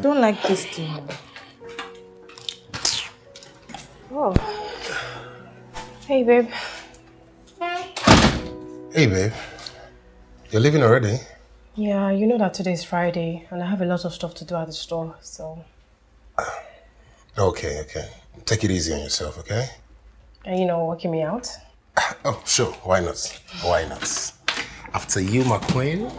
don't like this thing. Oh. Hey, babe. Hey, babe. You're leaving already? Yeah, you know that today is Friday and I have a lot of stuff to do at the store, so... Okay. Take it easy on yourself, okay? And you know, working me out? Oh, sure. Why not? Why not? After you, my queen.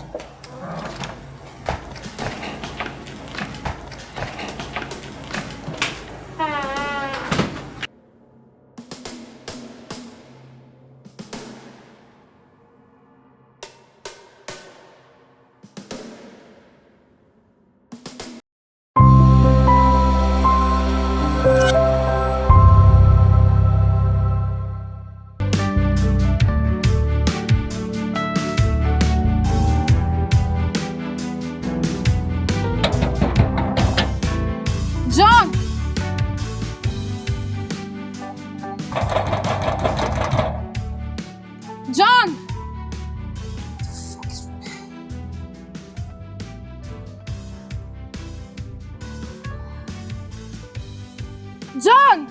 John! John! John!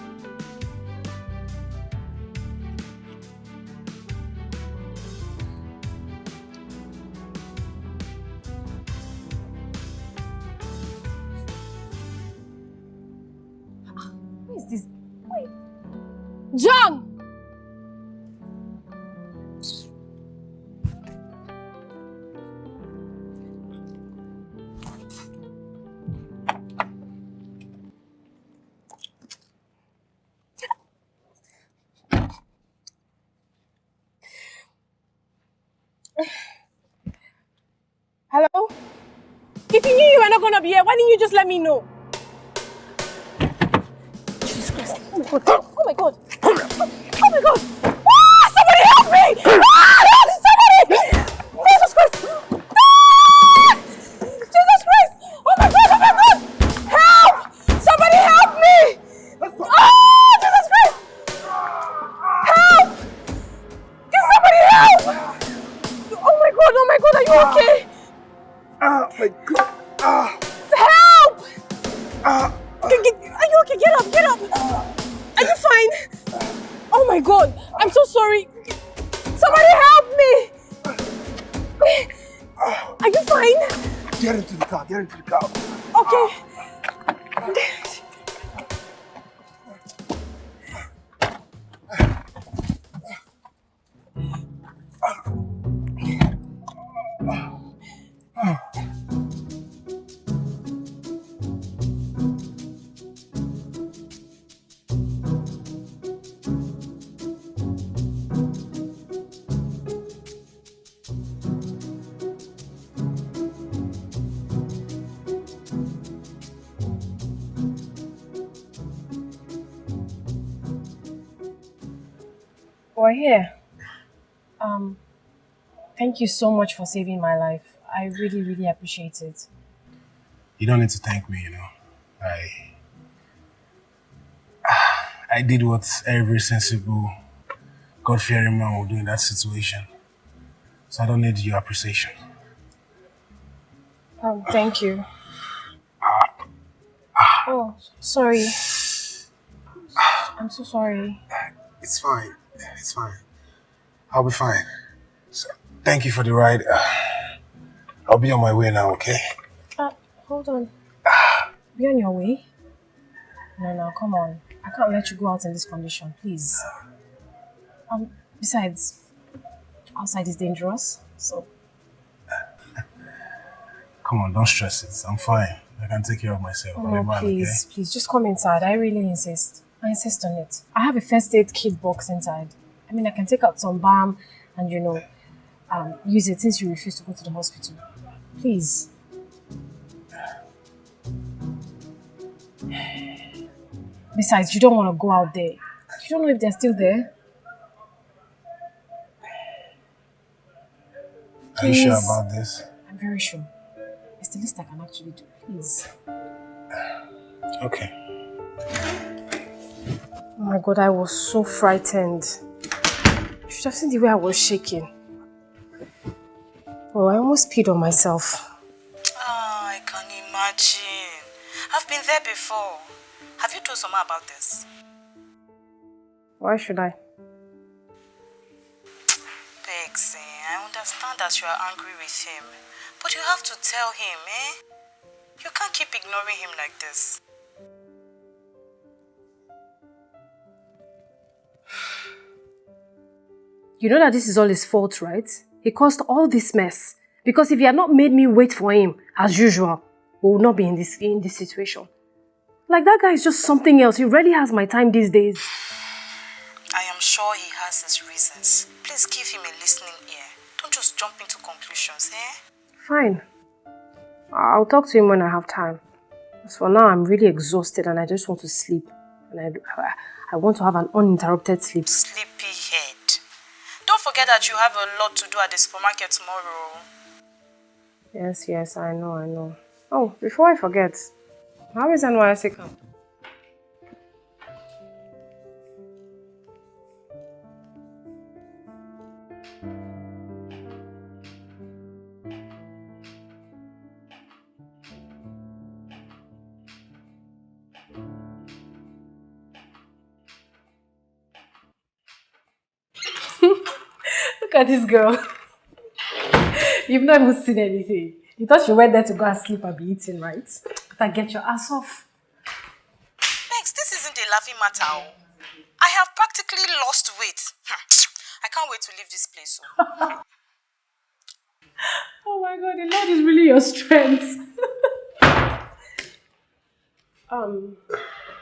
Who is this? Wait. John! Hello? If you knew you were not gonna be here, why didn't you just let me know? Jesus Christ. Oh my god. Oh my god. Oh my god. Ah, somebody help me! Ah, somebody! Jesus Christ! Ah! Jesus Christ! Oh my god, oh my god! Help! Somebody help me! Ah, Jesus Christ! Help! Can somebody help? Oh my god, are you okay? Oh, my God. Help! Are you okay? Get up! Are you fine? Oh my god, I'm so sorry. Somebody help me! Are you fine? Get into the car. Okay. We're here. Thank you so much for saving my life. I really, really appreciate it. You don't need to thank me, I did what every sensible, God-fearing man would do in that situation. So I don't need your appreciation. Thank you. Oh, sorry. I'm so sorry. It's fine. I'll be fine. So, thank you for the ride. I'll be on my way now, okay? Hold on. Be on your way? No, come on. I can't let you go out in this condition, please. Besides, outside is dangerous, so... Come on, don't stress it. I'm fine. I can take care of myself. Oh, please, just come inside. I really insist. I insist on it. I have a first aid kit box inside. I mean, I can take out some balm and, use it since you refuse to go to the hospital. Please. Besides, you don't want to go out there. You don't know if they're still there. Are you sure about this? I'm very sure. It's the least I can actually do. Please. Okay. Oh my god, I was so frightened. You should have seen the way I was shaking. Oh, I almost peed on myself. I can imagine. I've been there before. Have you told someone about this? Why should I? Bex, I understand that you are angry with him. But you have to tell him, You can't keep ignoring him like this. You know that this is all his fault, right? He caused all this mess. Because if he had not made me wait for him, as usual, we would not be in this situation. Like, that guy is just something else. He really has my time these days. I am sure he has his reasons. Please give him a listening ear. Don't just jump into conclusions, Fine. I'll talk to him when I have time. As for now, I'm really exhausted and I just want to sleep. And I want to have an uninterrupted sleep. Sleepyhead. Don't forget that you have a lot to do at the supermarket tomorrow. Yes, I know. Oh, before I forget, how is NYSC camp? Look at this girl. You've not even seen anything. You thought you went there to go and sleep and be eating, right? Better get your ass off. Bex, this isn't a laughing matter. I have practically lost weight. I can't wait to leave this place. Oh my God, the Lord is really your strength.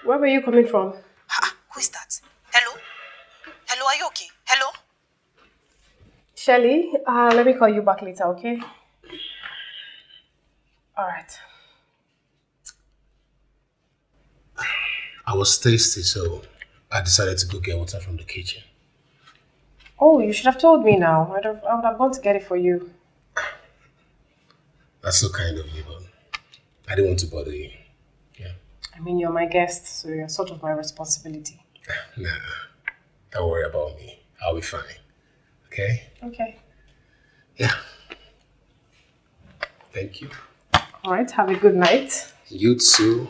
Where were you coming from? Who is that? Hello? Hello, are you okay? Hello? Shelly, let me call you back later, okay? Alright. I was thirsty, so I decided to go get water from the kitchen. Oh, you should have told me now. I would have gone to get it for you. That's so kind of you, but I didn't want to bother you. Yeah. I mean, you're my guest, so you're sort of my responsibility. Nah, don't worry about me. I'll be fine. Okay? Okay. Yeah. Thank you. Alright, have a good night. You too.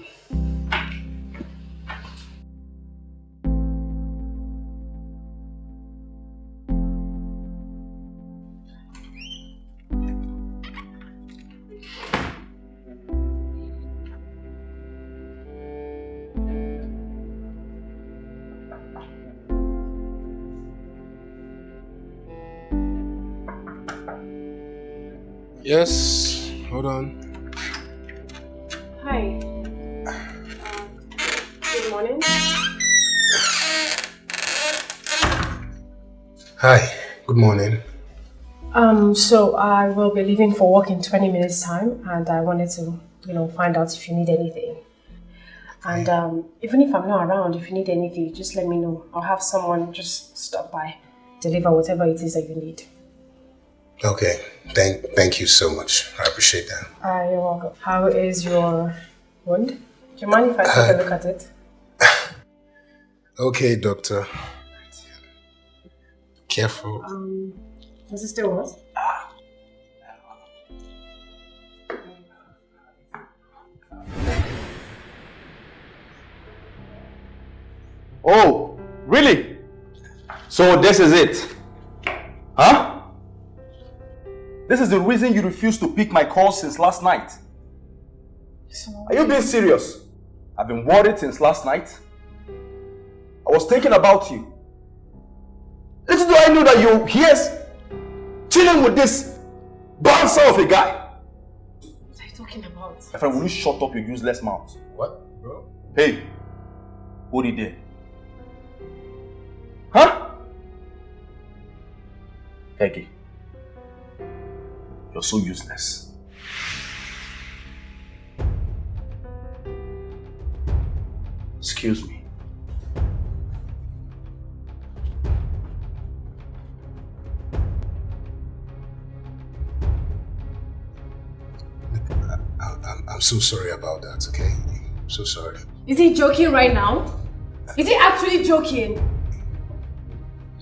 Yes, hold on. Hi. Good morning. Hi, good morning. So I will be leaving for work in 20 minutes time and I wanted to, find out if you need anything. And even if I'm not around, if you need anything, just let me know. I'll have someone just stop by, deliver whatever it is that you need. Okay, thank you so much. I appreciate that. You're welcome. How is your wound? Do you mind if I take a look at it? Okay, doctor. Careful. Does it still work? Oh, really? So this is it? Huh? This is the reason you refused to pick my call since last night. Are you being serious? I've been worried since last night. I was thinking about you. Little do I know that you're here chilling with this bouncer of a guy. What are you talking about? My friend, will you shut up your useless mouth? What, bro? Hey, hold it there. Huh? Peggy, you're so useless. Excuse me. I'm so sorry about that, okay? I'm so sorry. Is he joking right now? Is he actually joking?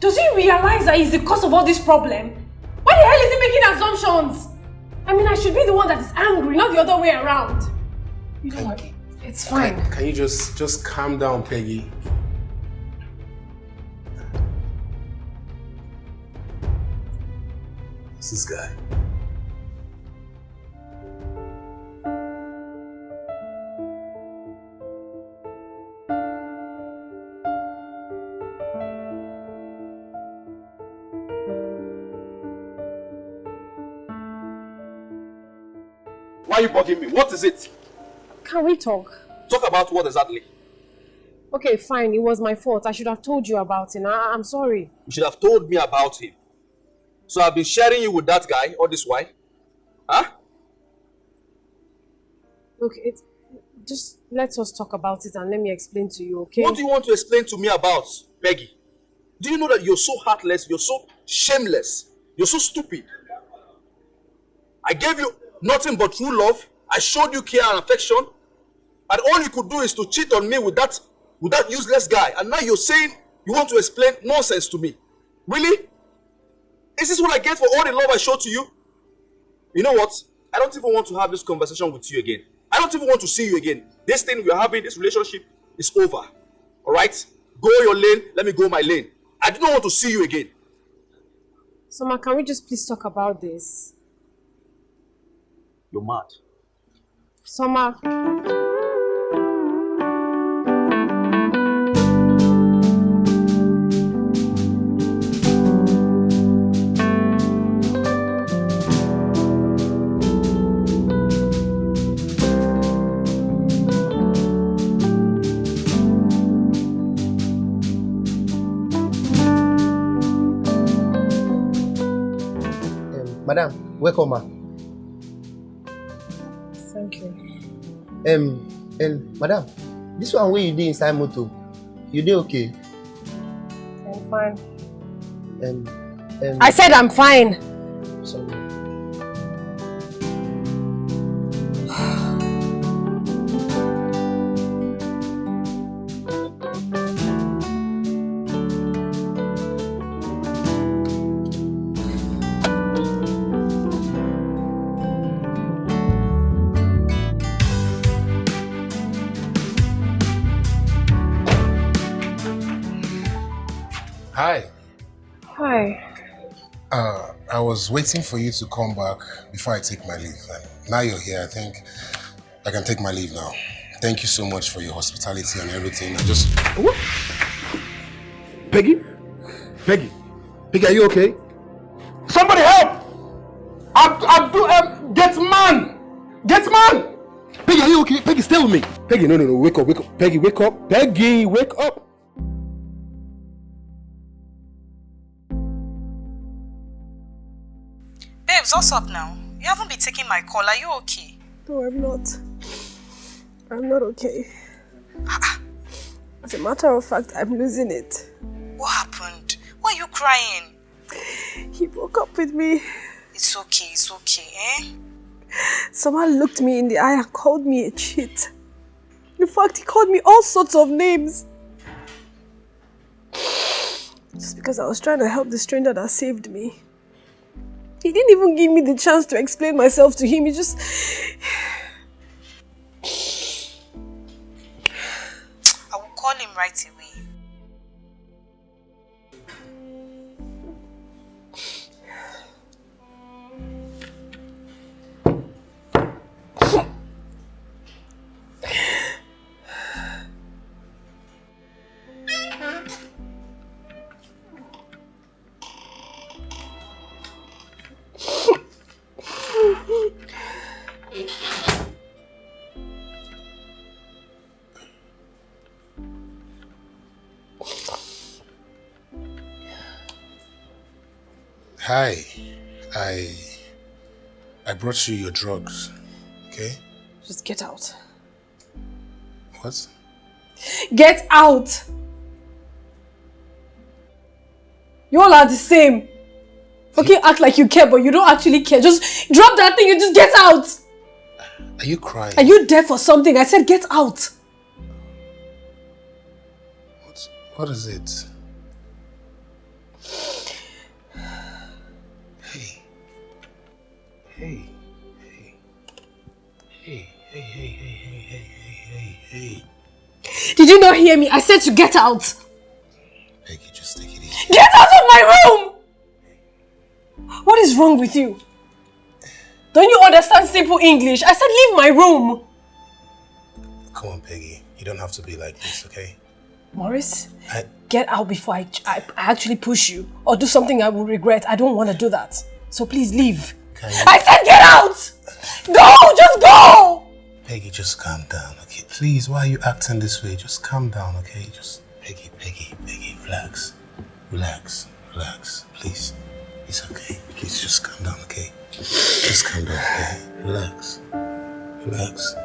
Does he realize that he's the cause of all this problem? Why the hell is he making assumptions? I mean, I should be the one that is angry, not the other way around. You know what? It's fine. Can you just calm down, Peggy? Who's this guy? Why are you bugging me? What is it? Can we talk? Talk about what exactly? Okay, fine. It was my fault. I should have told you about it. I'm sorry. You should have told me about him. So I've been sharing you with that guy all this while? Huh? Look, just let us talk about it and let me explain to you, okay? What do you want to explain to me about, Peggy? Do you know that you're so heartless, you're so shameless, you're so stupid? I gave you nothing but true love. I showed you care and affection. And all you could do is to cheat on me with that useless guy. And now you're saying you want to explain nonsense to me. Really? Is this what I get for all the love I showed to you? You know what? I don't even want to have this conversation with you again. I don't even want to see you again. This thing we're having, this relationship is over. Alright? Go your lane, let me go my lane. I do not want to see you again. Soma, can we just please talk about this? You're mad. Soma. Madam, welcome, ma. Thank you. Madam, this one where you did inside motor, you did okay? I'm fine. I I said I'm fine. Sorry. Hi. Hi. I was waiting for you to come back before I take my leave. And now you're here, I think I can take my leave now. Thank you so much for your hospitality and everything. What? Peggy? Peggy, are you okay? Somebody help! Get man! Peggy, are you okay? Peggy, stay with me. Peggy, no, wake up. Peggy, wake up. Peggy, wake up. Babes, what's up now? You haven't been taking my call. Are you okay? No, I'm not. I'm not okay. As a matter of fact, I'm losing it. What happened? Why are you crying? He broke up with me. It's okay, eh? Someone looked me in the eye and called me a cheat. In fact, he called me all sorts of names. Just because I was trying to help the stranger that saved me. He didn't even give me the chance to explain myself to him. He just... I will call him right away. Hi. I brought you your drugs. Okay? Just get out. What? Get out! You all are the same. Okay, act like you care, but you don't actually care. Just drop that thing and just get out! Are you crying? Are you there for something? I said get out! What is it? Hey. Hey. Did you not hear me? I said to get out. Peggy, just take it easy. Get out of my room! What is wrong with you? Don't you understand simple English? I said leave my room. Come on, Peggy. You don't have to be like this, okay? Morris, get out before I actually push you or do something I will regret. I don't want to do that. So please leave. I said get out! Go! Just go! Peggy, just calm down, okay? Please, why are you acting this way? Just calm down, okay? Just, Peggy, relax. Relax, please. It's okay. Please, just calm down, okay? Just calm down, okay? Relax.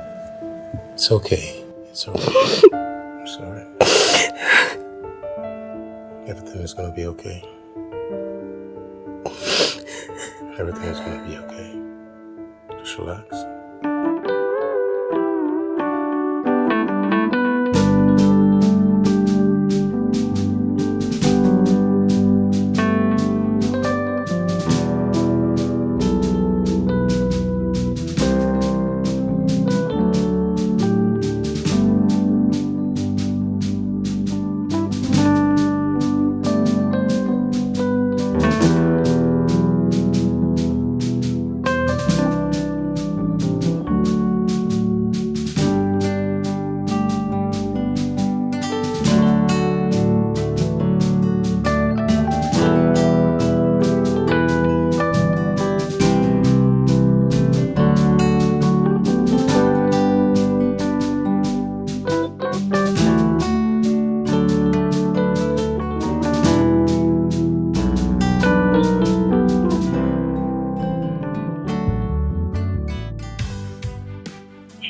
It's okay. It's alright. I'm sorry. Everything is gonna be okay. Everything is gonna be okay. Just relax.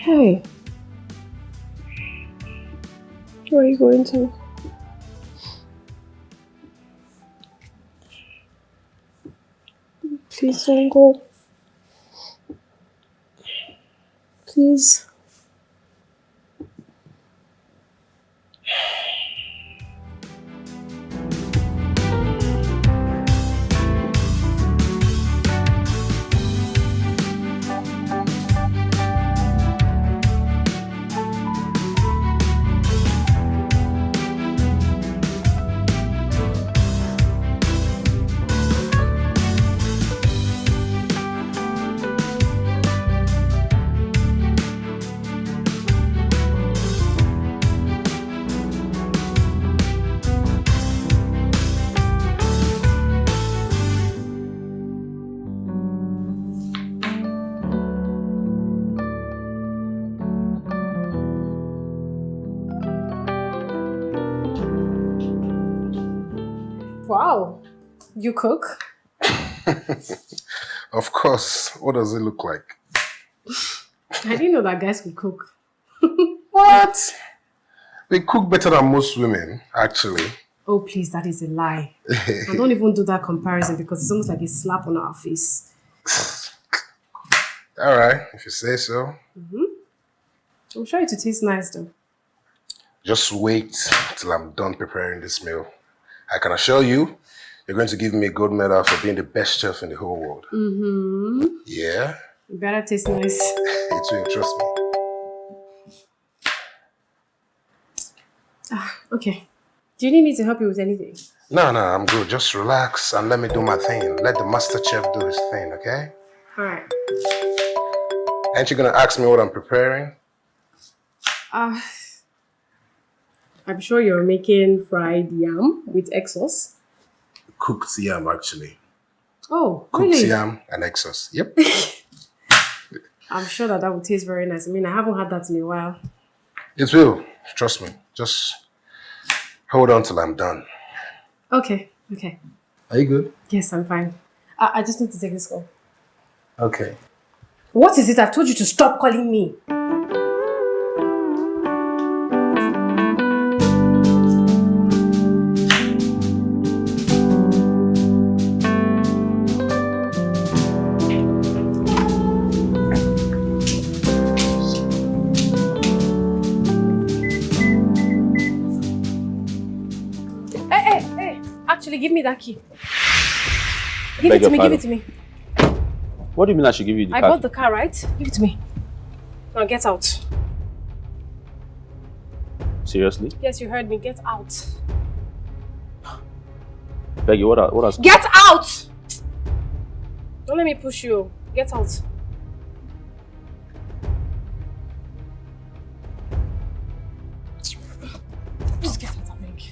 Hey. Where are you going to? Please don't go. Please. Wow, you cook? Of course. What does it look like? I didn't know that guys could cook. What? We cook better than most women, actually. Oh, please, that is a lie. I don't even do that comparison because it's almost like a slap on our face. All right, if you say so. I'm sure it will taste nice though. Just wait till I'm done preparing this meal. I can assure you, you're going to give me a gold medal for being the best chef in the whole world. Yeah? It better taste nice. It will, trust me. Okay. Do you need me to help you with anything? No, I'm good. Just relax and let me do my thing. Let the master chef do his thing, okay? Alright. Ain't you gonna ask me what I'm preparing? I'm sure you're making fried yam with egg sauce. Cooked yam, actually. Oh, Cooked really? yam and egg sauce. Yep. I'm sure that would taste very nice. I mean, I haven't had that in a while. It will. Trust me. Just hold on till I'm done. Okay. Are you good? Yes, I'm fine. I just need to take this call. Okay. What is it? I've told you to stop calling me. Hey. Actually, give me that key. Give it to me. What do you mean I should give you the I car? bought the car, right? Give it to me. Now get out. Seriously? Yes, you heard me. Get out. Peggy, what else? Get out! Don't let me push you. Get out. Just get out, I beg.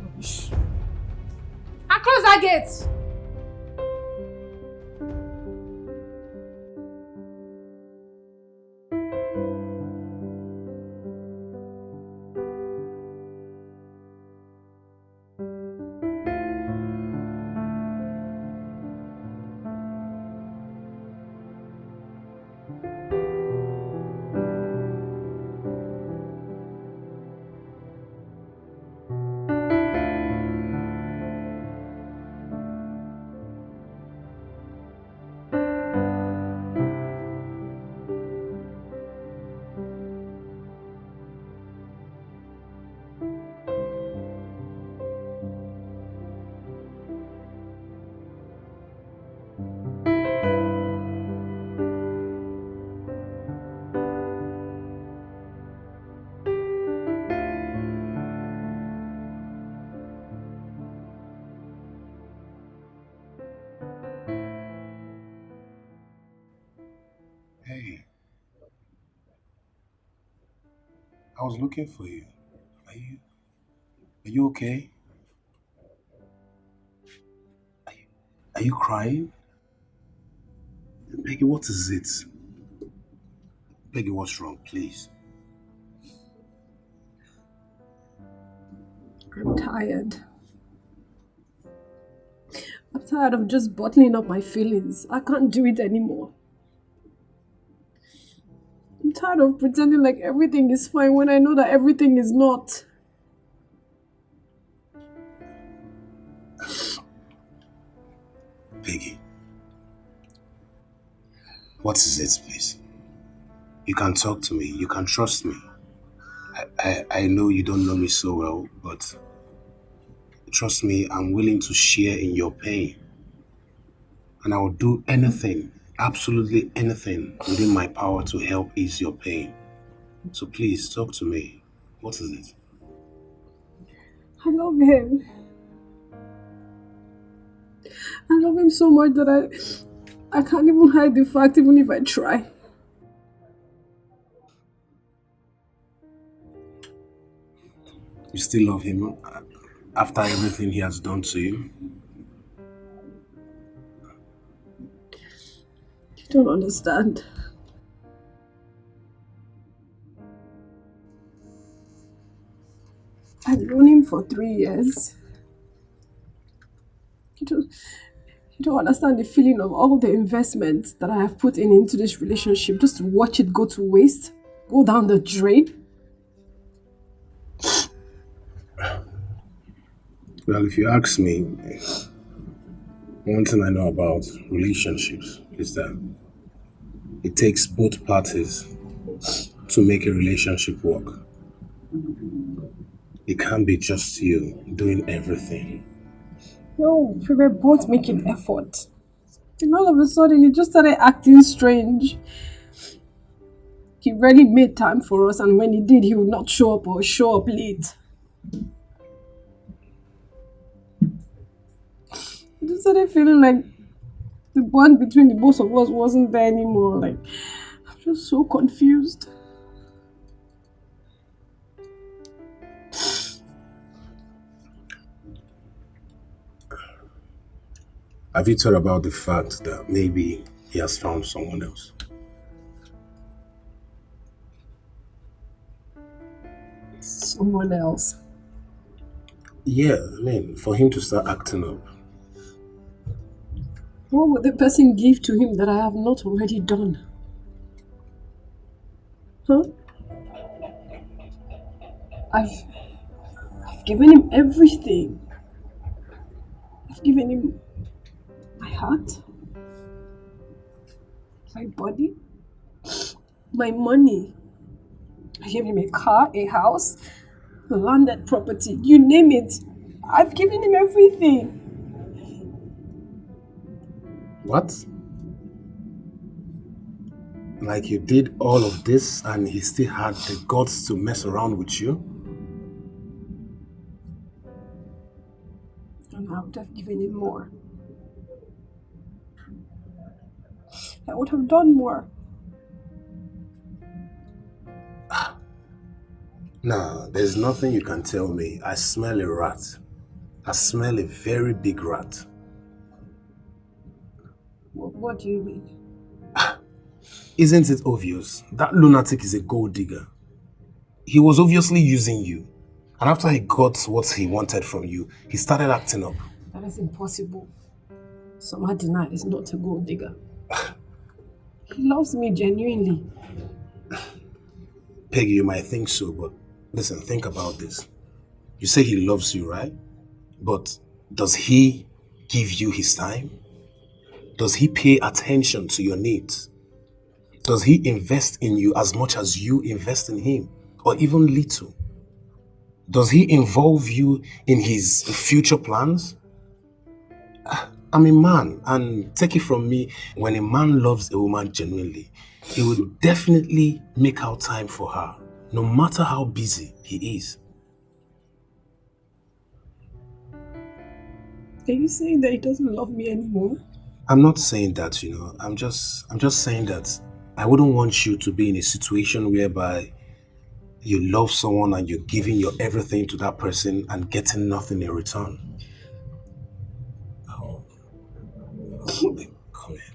Rubbish. And close that gate! Hey, I was looking for you. Are you okay? Are you crying? Peggy, what is it? Peggy, what's wrong, please? I'm tired. I'm tired of just bottling up my feelings. I can't do it anymore. I'm tired of pretending like everything is fine when I know that everything is not. Peggy, what is it, please? You can talk to me. You can trust me. I know you don't know me so well, but trust me, I'm willing to share in your pain. And I will do anything, absolutely anything within my power to help ease your pain. So please, talk to me. What is it? I love him. I love him so much that I can't even hide the fact even if I try. You still love him after everything he has done to you? You don't understand. I've known him for 3 years. You don't understand the feeling of all the investments that I have put into this relationship just to watch it go to waste, go down the drain. Well, if you ask me, one thing I know about relationships is that it takes both parties to make a relationship work. It can't be just you doing everything. No, we were both making effort. And all of a sudden, he just started acting strange. He rarely made time for us, and when he did, he would not show up or show up late. I just started feeling like the bond between the both of us wasn't there anymore. Like, I'm just so confused. Have you thought about the fact that maybe he has found someone else? Someone else. Yeah, I mean, for him to start acting up. What would the person give to him that I have not already done? Huh? I've given him everything. I've given him my heart, my body, my money. I gave him a car, a house, a landed property, you name it. I've given him everything. What? Like you did all of this and he still had the guts to mess around with you? And I would have given him more. I would have done more. No, there's nothing you can tell me. I smell a rat. I smell a very big rat. What do you mean? Isn't it obvious? That lunatic is a gold digger. He was obviously using you. And after he got what he wanted from you, he started acting up. That is impossible. Samadina is not a gold digger. He loves me genuinely. Peggy, you might think so, but listen, think about this. You say he loves you, right? But does he give you his time? Does he pay attention to your needs? Does he invest in you as much as you invest in him? Or even little? Does he involve you in his future plans? I'm a man, and take it from me, when a man loves a woman genuinely, he will definitely make out time for her, no matter how busy he is. Are you saying that he doesn't love me anymore? I'm not saying that, I'm just saying that I wouldn't want you to be in a situation whereby you love someone and you're giving your everything to that person and getting nothing in return. Oh. Come here.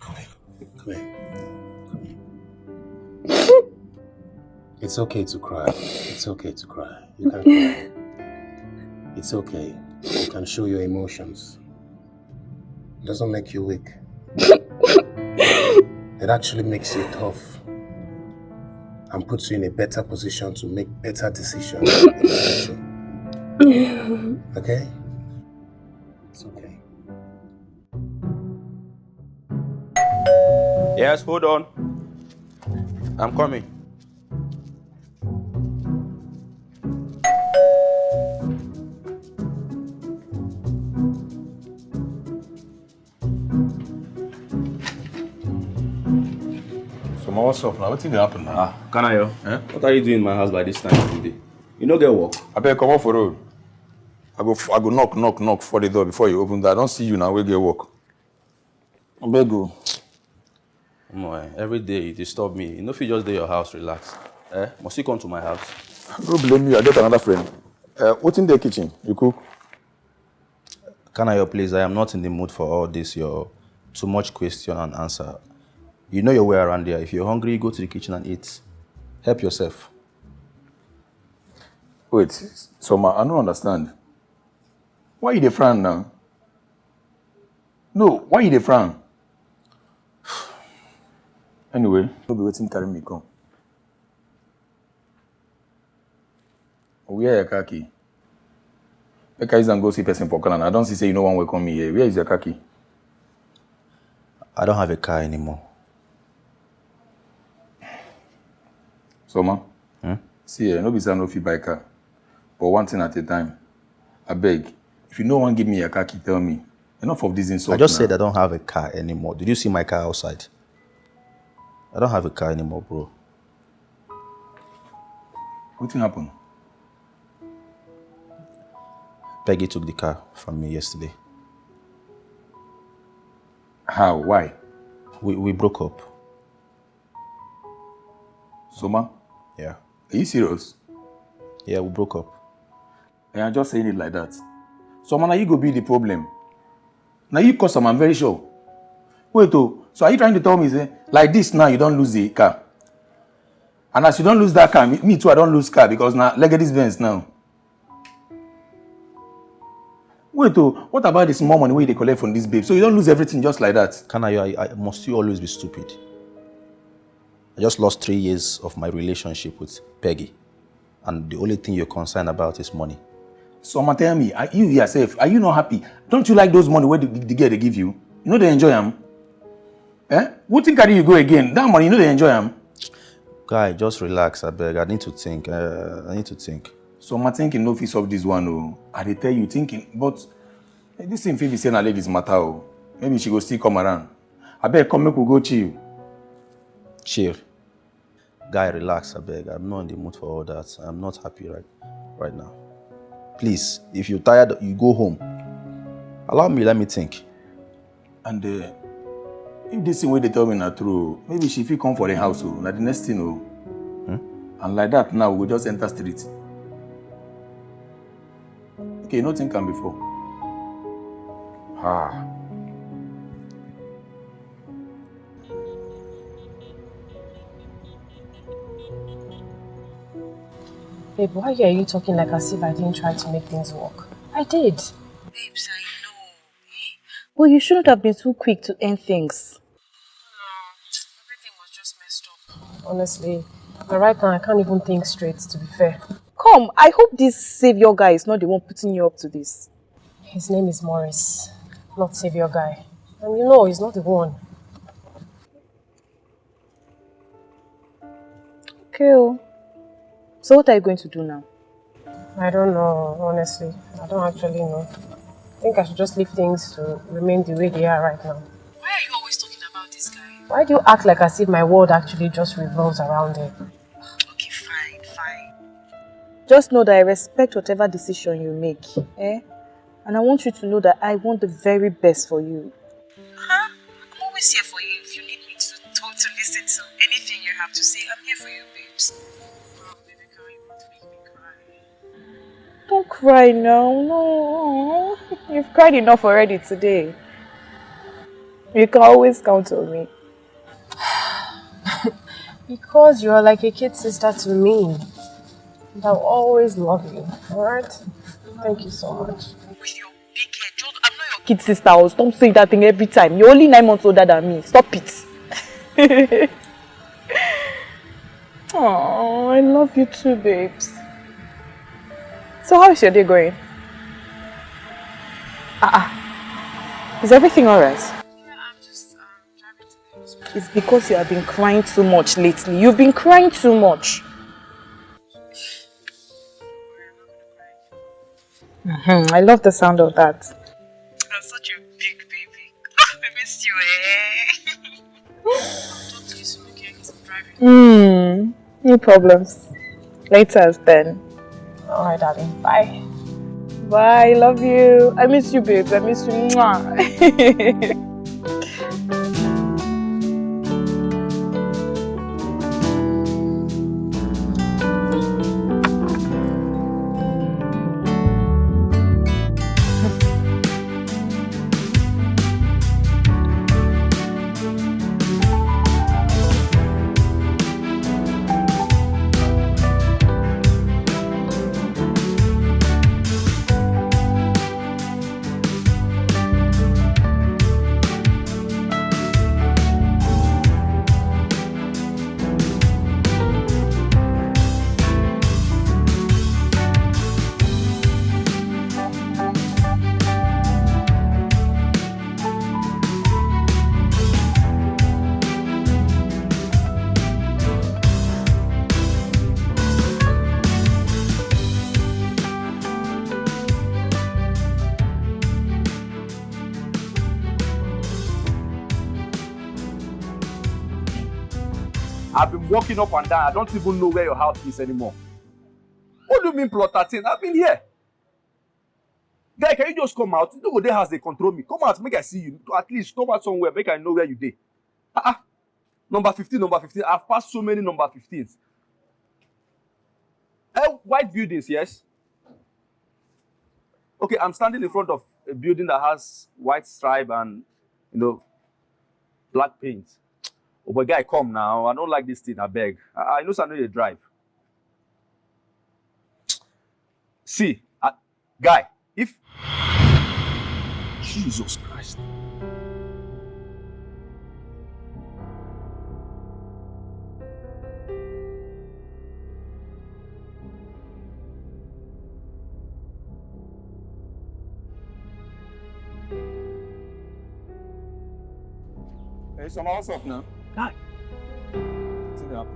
It's okay to cry. It's okay to cry. You can cry. It's okay. You can show your emotions. It doesn't make you weak. It actually makes you tough and puts you in a better position to make better decisions in the future. Okay? It's okay. Yes, hold on. I'm coming. So, what's up now? What thing happen now? Kanayo, what are you doing in my house by this time today? You no get work. I better come off for road. I go knock for the door before you open that. I don't see you now. We get work. I better go. Every day you disturb me. You know if you just do your house, relax. Must you come to my house? Don't blame me. I got another friend. What's in the kitchen? You cook? Kanayo, please, I am not in the mood for all this. Your too much question and answer. You know your way around there. If you're hungry, go to the kitchen and eat. Help yourself. Wait, so I don't understand. Why you the frown now? No, why you the frown? Anyway, you'll be waiting carry me come. Where are your khaki? Make I go see person for Canada. I don't see say you no one welcome me here. Where is your khaki? I don't have a car anymore. So, see, no be say I no fit buy car. But one thing at a time. I beg, if you no one give me a car, tell me. Enough of this insult. I just said I don't have a car anymore. Did you see my car outside? I don't have a car anymore, bro. What happened? Peggy took the car from me yesterday. How? Why? We broke up. Soma? Yeah. Are you serious? Yeah, we broke up. And I'm just saying it like that. Soma, now you go be the problem. Now you cause some, I'm very sure. Wait, so are you trying to tell me, say, like this now you don't lose the car? And as you don't lose that car, me too, I don't lose car because now, look at this Benz now. Wait, what about the small money where they collect from this babe? So you don't lose everything just like that? Kanayo, must you always be stupid? I just lost 3 years of my relationship with Peggy. And the only thing you're concerned about is money. So, tell me, are you yourself, are you not happy? Don't you like those money where the girl they give you? You know they enjoy them? What thing carry you go again? That money, you know they enjoy them? Guy, just relax, I beg. I need to think. So, I'm thinking no fix of this one, oh. I dey tell you thinking, but this thing be saying a lady's matter, oh. Maybe she go still come around. I beg, come make we go chill. Chill. Guy, relax, I beg. I'm not in the mood for all that. I'm not happy right now. Please, if you're tired, you go home. Allow me, let me think. And if this thing wey they tell me na true, maybe she fit come for the house. Now the next thing, and like that now we just enter street. Okay, nothing can before. Ah. Babe, why are you talking like as if I didn't try to make things work? I did. Babes, I know. Well, you shouldn't have been too quick to end things. Everything was just messed up. Honestly, but right now I can't even think straight, to be fair. Come, I hope this savior guy is not the one putting you up to this. His name is Morris, not savior guy. And you know he's not the one. Okay. So what are you going to do now? I don't know, honestly. I don't actually know. I think I should just leave things to remain the way they are right now. Why are you always talking about this guy? Why do you act like as if my world actually just revolves around him? Okay, fine. Just know that I respect whatever decision you make. And I want you to know that I want the very best for you. Huh? I'm always here for you if you need me to talk, to listen to anything you have to say. I'm here for you, babes. Oh, baby girl, you want to make me cry. Don't cry now. No. You've cried enough already today. You can always count on me. Because you're like a kid sister to me. And I'll always love you, alright? Thank you so much. With your big head, Jordan, I'm not your Kid sister, don't say that thing every time. You're only 9 months older than me. Stop it. Oh, I love you too, babes. So how is your day going? Is everything alright? Yeah, I'm just driving to the hospital. It's because you have been crying too much lately. You've been crying too much. I love the sound of that. I'm such a big baby. I miss you, I'll talk to you soon, okay? Because I'm driving. No problems. Later then. Alright, darling. Bye. Bye, love you. I miss you, babes. I miss you. Mwah. I've been walking up and down. I don't even know where your house is anymore. What do you mean plot 13? I've been here. Guy, can you just come out? You know what they house they control me. Come out, make I see you. At least come out somewhere, make I know where you dey. Number 15, number 15. I've passed so many number 15s. White buildings, yes? Okay, I'm standing in front of a building that has white stripe and, black paint. Oh, but guy, come now. I don't like this thing, I beg. I know I know you drive. See, guy, if... Jesus Christ. Hey, so what's up now? Guy, Sit down.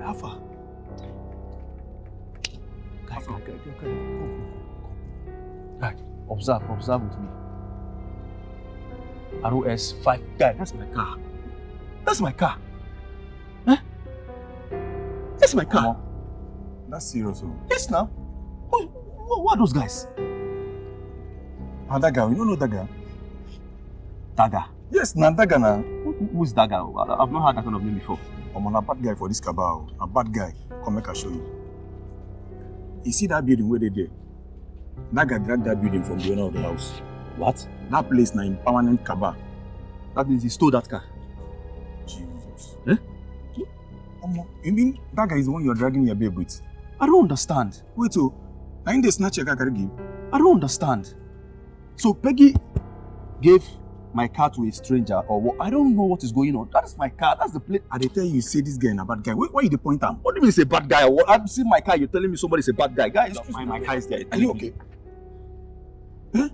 Alpha. Guy, come. Guy, observe with me. ROS 5. Guy, that's my car. That's my car. Huh? Where's my car? That's serious. Oh. Yes, now. Who are those guys? And that guy, you don't know that guy? Daga. Yes, Nandaga now. Who is Daga? I've not heard that kind of name before. I'm on a bad guy for this cabal. A bad guy. Come make I show you. You see that building where they there? That guy dragged that building from the owner of the house. What? That place now in permanent cabal. That means he stole that car. Jesus. Eh? You mean that guy is the one you're dragging your babe with? I don't understand. Wait, oh. Now in the snatch your car carry give. I don't understand. So Peggy gave my car to a stranger or what? I don't know what is going on. That is my car. That's the place. I they tell you, say this guy is a bad guy. Why you the point am? What do you mean it's a bad guy? Or what? I'm seeing my car. You're telling me somebody's a bad guy. Guys, my car is there. Are you okay? Huh?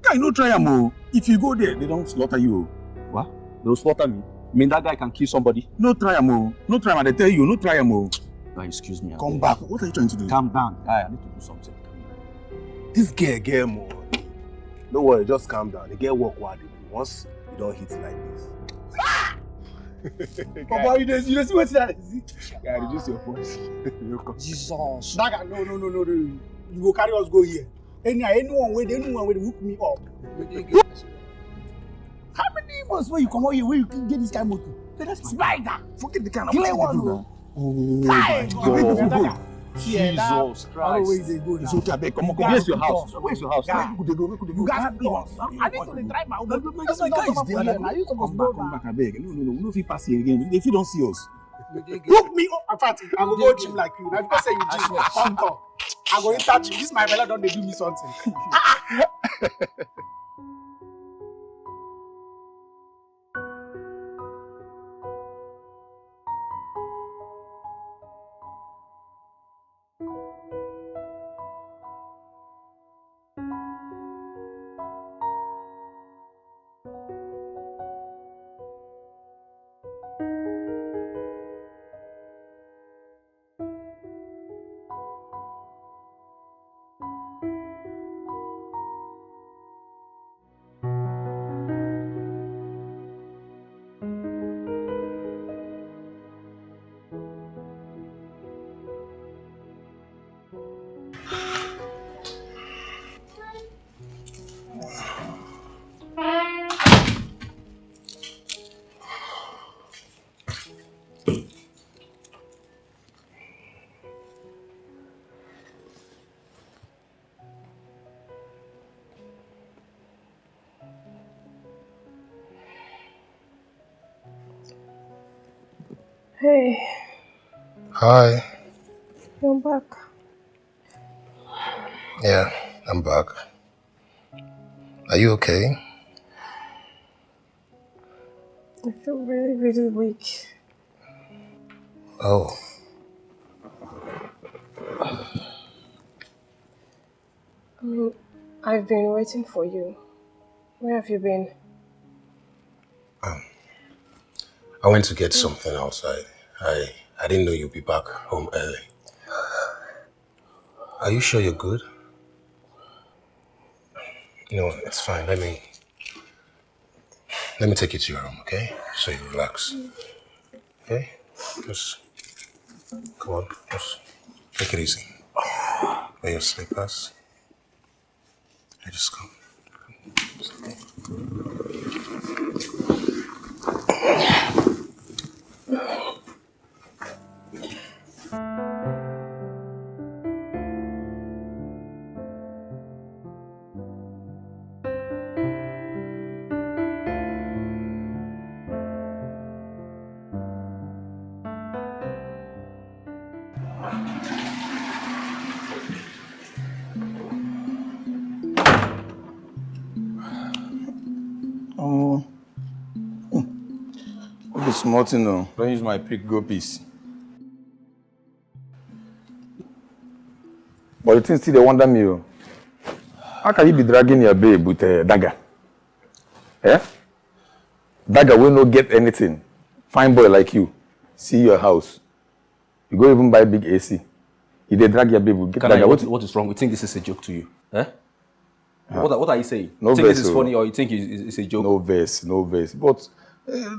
Guy, no try am oh. If you go there, they don't slaughter you oh. What? They'll slaughter me? You mean that guy can kill somebody? No try am oh. No try am. They tell you, no try am oh. Guy, excuse me. Come back. What are you trying to do? Calm down. Guy, I need to do something. This girl more. Don't worry, just calm down. The girl walk while they do. Once you don't hit like this. Papa, you don't see what that is? Yeah, reduce your voice. Jesus. Daga, no. You go carry us go here. Anyone will hook me up. How many months where you come out here where you can get this kind of motor? That's spider. Forget the kind of Kill one. Oh, Jesus Christ. It's okay, I beg. Come on. Where's your house? Where's your house? Yeah. Where could they go? You guys be us. I need to drive my own. That's my guy is there. Come back, I beg. No, if he pass here again, if he don't see us. Hook me up. In fact, I will go gym like you. Now because say you gym, come. I go in touch you. This my fella don't they do me something. Hey, Hi. you're back. Yeah, I'm back. Are you okay? I feel really, really weak. Oh. I mean, I've been waiting for you. Where have you been? I went to get something outside. I didn't know you'd be back home early. Are you sure you're good? No, it's fine. Let me take you to your room, okay? So you relax. Okay? Just come on. Just take it easy. Wear your slippers. I just come. It's okay. Small thing, no. Don't use my pick, go piece. But the thing still, they wonder me. Oh. How can you be dragging your babe with a dagger? Eh? Dagger will not get anything. Fine boy like you. See your house. You go even buy big AC. If they drag your babe with dagger. What is wrong? You think this is a joke to you? Eh? What are you saying? No you think verse, this is funny or you think it's a joke? No verse. But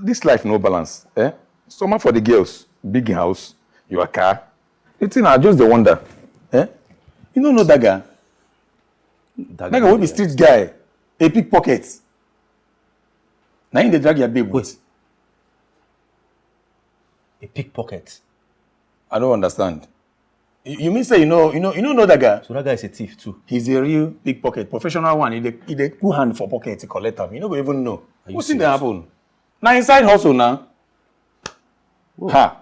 this life no balance. Eh? Summer for the girls, big house. Your car? It's in, I just the wonder. Eh? You don't know Daga? Daga will be street guy, a pickpocket. Now in the drag your babe. Wait. A pickpocket? I don't understand. You mean say you know that guy? So that guy is a thief too? He's a real pickpocket, professional one. He dey put hand for pocket to collect them. You don't even know. What's in there happen? Now inside hustle now. Ha.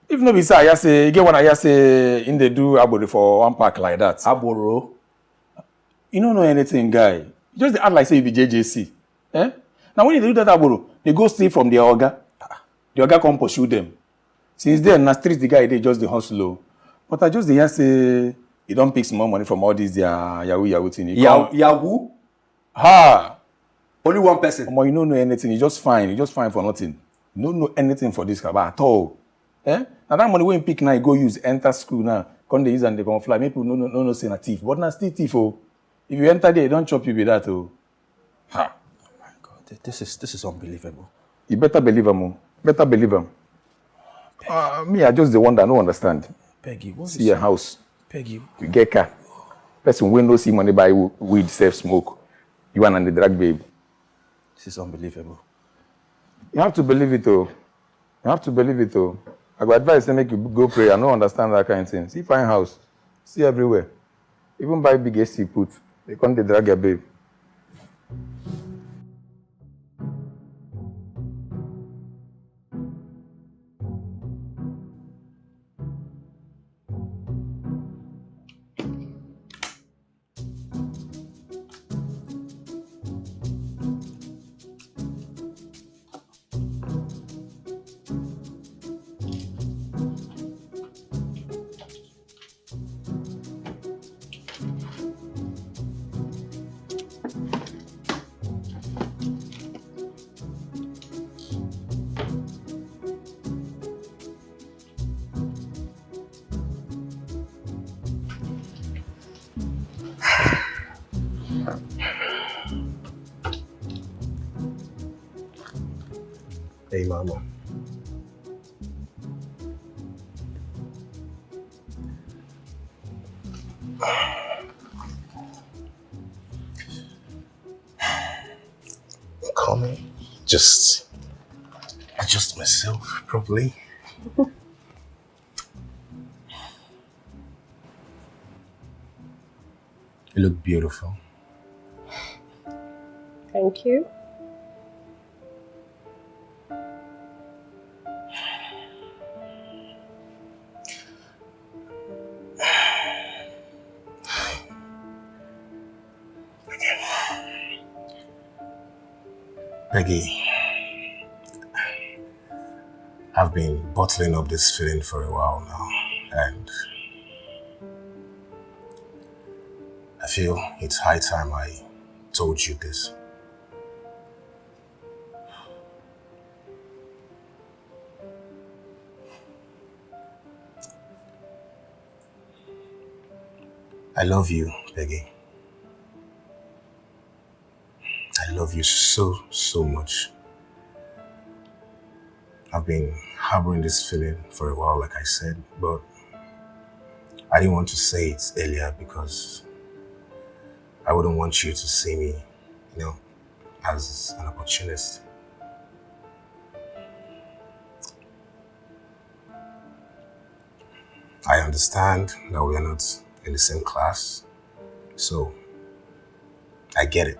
If no be say I say you get one I say in the do aboro for one pack like that. Aboro? You don't know anything, guy. You just act like say you be JJC. Eh? Now when you do that aboro, they go steal from the oga. The oga come pursue them. Since then, na street the guy they just the hustle. But I just hear say he don't pick small money from all these Yahoo thing. Yahoo? Ha! Only one person. Omo, you don't know anything. You just fine for nothing. You don't know anything for this kaba at all. Eh? Now that money when you pick now, you go use enter school now. Come they use and they come fly. Maybe people no say na thief, but na still thief. Oh, if you enter there, don't chop you with that. Oh, ha! Oh my God, this is unbelievable. You better believe him. Oh. Better believe him. Me, I just the one that no understand. Peggy, what's see your house. Peggy, you get car. Person when no see money buy weed, self smoke. You and the drug babe. This is unbelievable. You have to believe it, oh. You have to believe it, oh. I go advise them make you go pray. I don't understand that kind of thing. See fine house, see everywhere. Even buy big AC put. They come the drag your babe. Hey, Mama. Coming. Just adjust myself properly. You look beautiful. Thank you. Peggy, I've been bottling up this feeling for a while now, and I feel it's high time I told you this. I love you, Peggy. I love you so, so much. I've been harboring this feeling for a while, like I said, but I didn't want to say it earlier because I wouldn't want you to see me, as an opportunist. I understand that we are not in the same class, so I get it.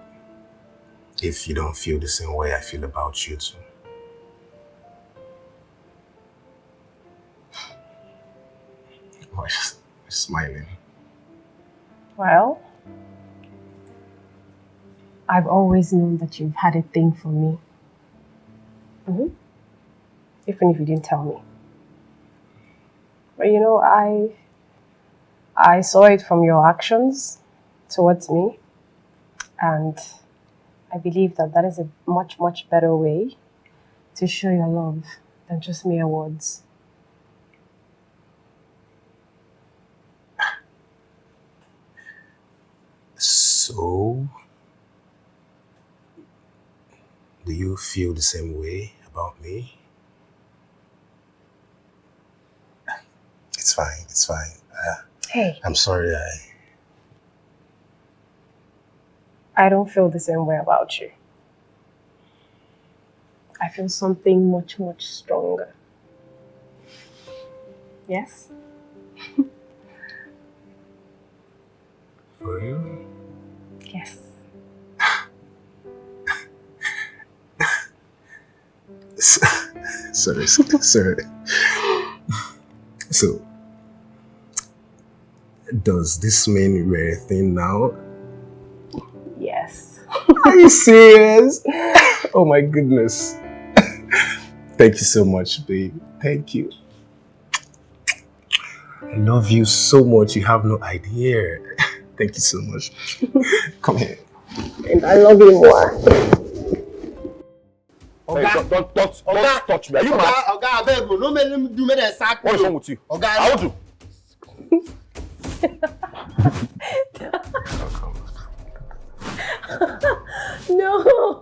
If you don't feel the same way I feel about you too. Why are you smiling? Well, I've always known that you've had a thing for me. Even if you didn't tell me. But I saw it from your actions towards me, and I believe that is a much, much better way to show your love than just mere words. So, do you feel the same way about me? It's fine. It's fine. Hey. I'm sorry. I don't feel the same way about you. I feel something much, much stronger. Yes? For real? Yes. Sorry. So, does this mean we're a thing now? Yes. Are you serious? Oh my goodness. Thank you so much, babe. Thank you. I love you so much. You have no idea. Thank you so much. Come here. And I love you more. Hey, don't touch me. Are you mad? Oga, abeg, no make him do me the sack. What is wrong with you? Oga, How do? No.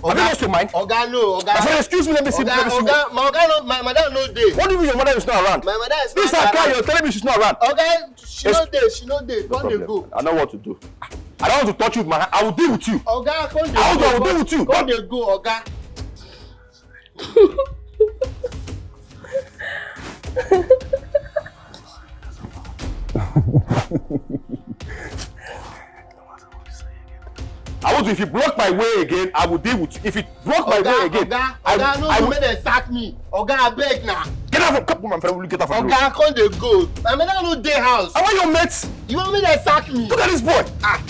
Have you lost your mind? Oga, no, Oga. I said, excuse me, let me see. Oga, my Oga, no, my mother no dey. What do you mean your mother is not around? My mother is This not car, around. you're telling me she's not around. Oga, she no dey. Come dey go. I know what to do. I don't want to touch you with my hand. I will deal with you. Oga, come dey go. I will deal with you. Come dey go, Oga. I want to, if you block my way again, I will deal with you. If you block my way again, Oga, no do make dem sack me. Oga, abeg na. Get out from my friend. Will you get out from the room? Oga, come dey go. My mother no dey house. I want your mates. You want me to sack me? Look at this boy. Ah.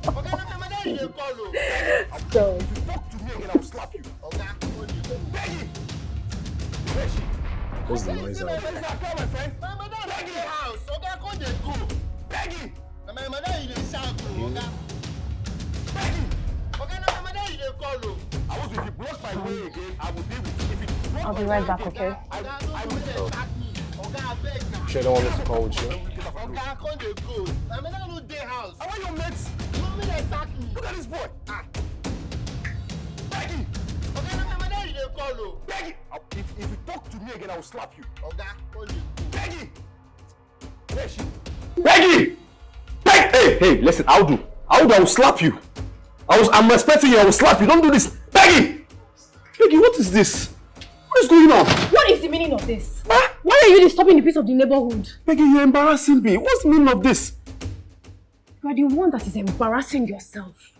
Oga, na my mother you dey call o. So. If you talk to me again, I will slap you. Oga, come dey go. Peggy. Where is she? What's the noise out Where's there? that car, my friend? My mother no dey house. Oga, come dey go. Peggy. Na my mother you dey shout o, Oga. Peggy. Oga, na my mother you dey call o. I want to, if you block my way again, I will deal with you. If you block I'll my be way right back, again, okay? Oga, no do make dem sack me. Oga, abeg na. Sure, don't want me to call with you. Oga, come dey go. My mother no dey house. I want your mates. You want me to sack me? Look at this boy. Ah. Peggy. Oga, na my mother you dey call o. Peggy. If you talk to me again, I will slap you. Oga, come dey go. Peggy. Where is she? Peggy. Hey, listen, I will slap you. I'm respecting you, I will slap you. Don't do this. Peggy! Peggy, what is this? What is going on? What is the meaning of this? Huh? Why are you disturbing the peace of the neighborhood? Peggy, you're embarrassing me. What's the meaning of this? You are the one that is embarrassing yourself.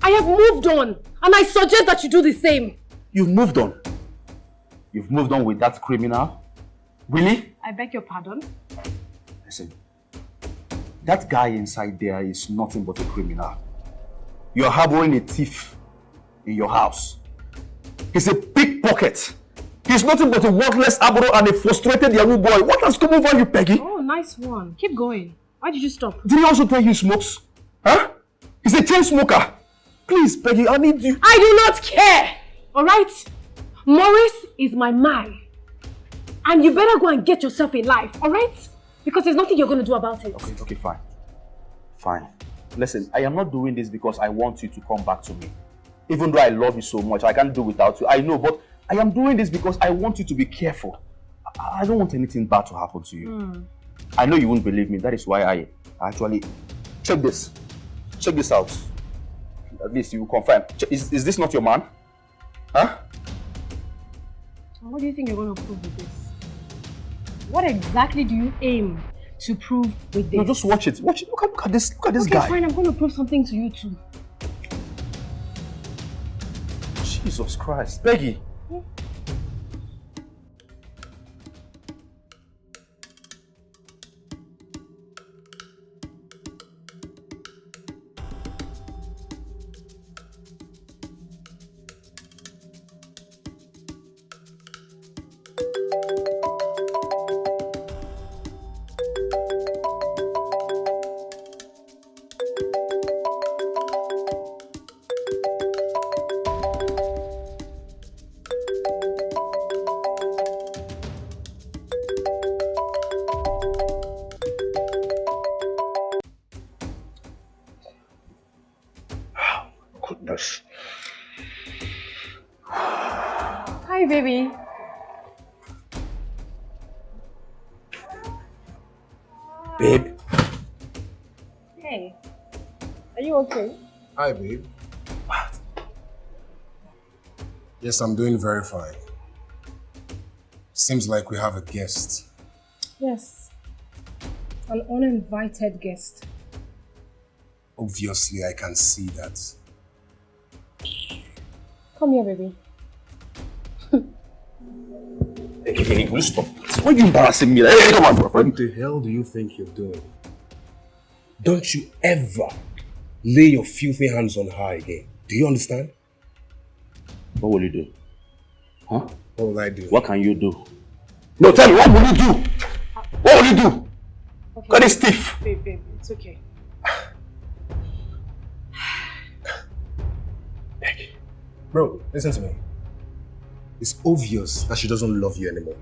I have moved on, and I suggest that you do the same. You've moved on? You've moved on with that criminal? Really? I beg your pardon? Listen, that guy inside there is nothing but a criminal. You're harboring a thief in your house. He's a pickpocket. He's nothing but a worthless abro and a frustrated young boy. What has come over you, Peggy? Oh, nice one. Keep going. Why did you stop? Did he also tell you he smokes? Huh? He's a chain smoker. Please, Peggy, I need you. I do not care! Alright? Maurice is my man. And you better go and get yourself a life, alright? Because there's nothing you're going to do about it. Okay, fine. Fine. Listen, I am not doing this because I want you to come back to me. Even though I love you so much, I can't do without you. I know, but I am doing this because I want you to be careful. I don't want anything bad to happen to you. I know you won't believe me. That is why I actually... Check this. Check this out. At least you will confirm. Is this not your man? Huh? What do you think you're going to prove with this? What exactly do you aim to prove with this? No, just watch it. Watch it. Look at this guy. Okay, fine. I'm going to prove something to you too. Jesus Christ. Peggy. Goodness. Hi, baby. Babe. Hey, are you okay? Hi, babe. Yes, I'm doing very fine. Seems like we have a guest. Yes, an uninvited guest. Obviously, I can see that. Come here, baby. Hey, will you stop? Why are you embarrassing me? Hey, come on, girlfriend. What the hell do you think you're doing? Don't you ever lay your filthy hands on her again. Do you understand? What will you do? Huh? What will I do? What can you do? No, tell me, what will you do? What will you do? Okay. Got this thief. Babe, it's okay. Bro, listen to me. It's obvious that she doesn't love you anymore.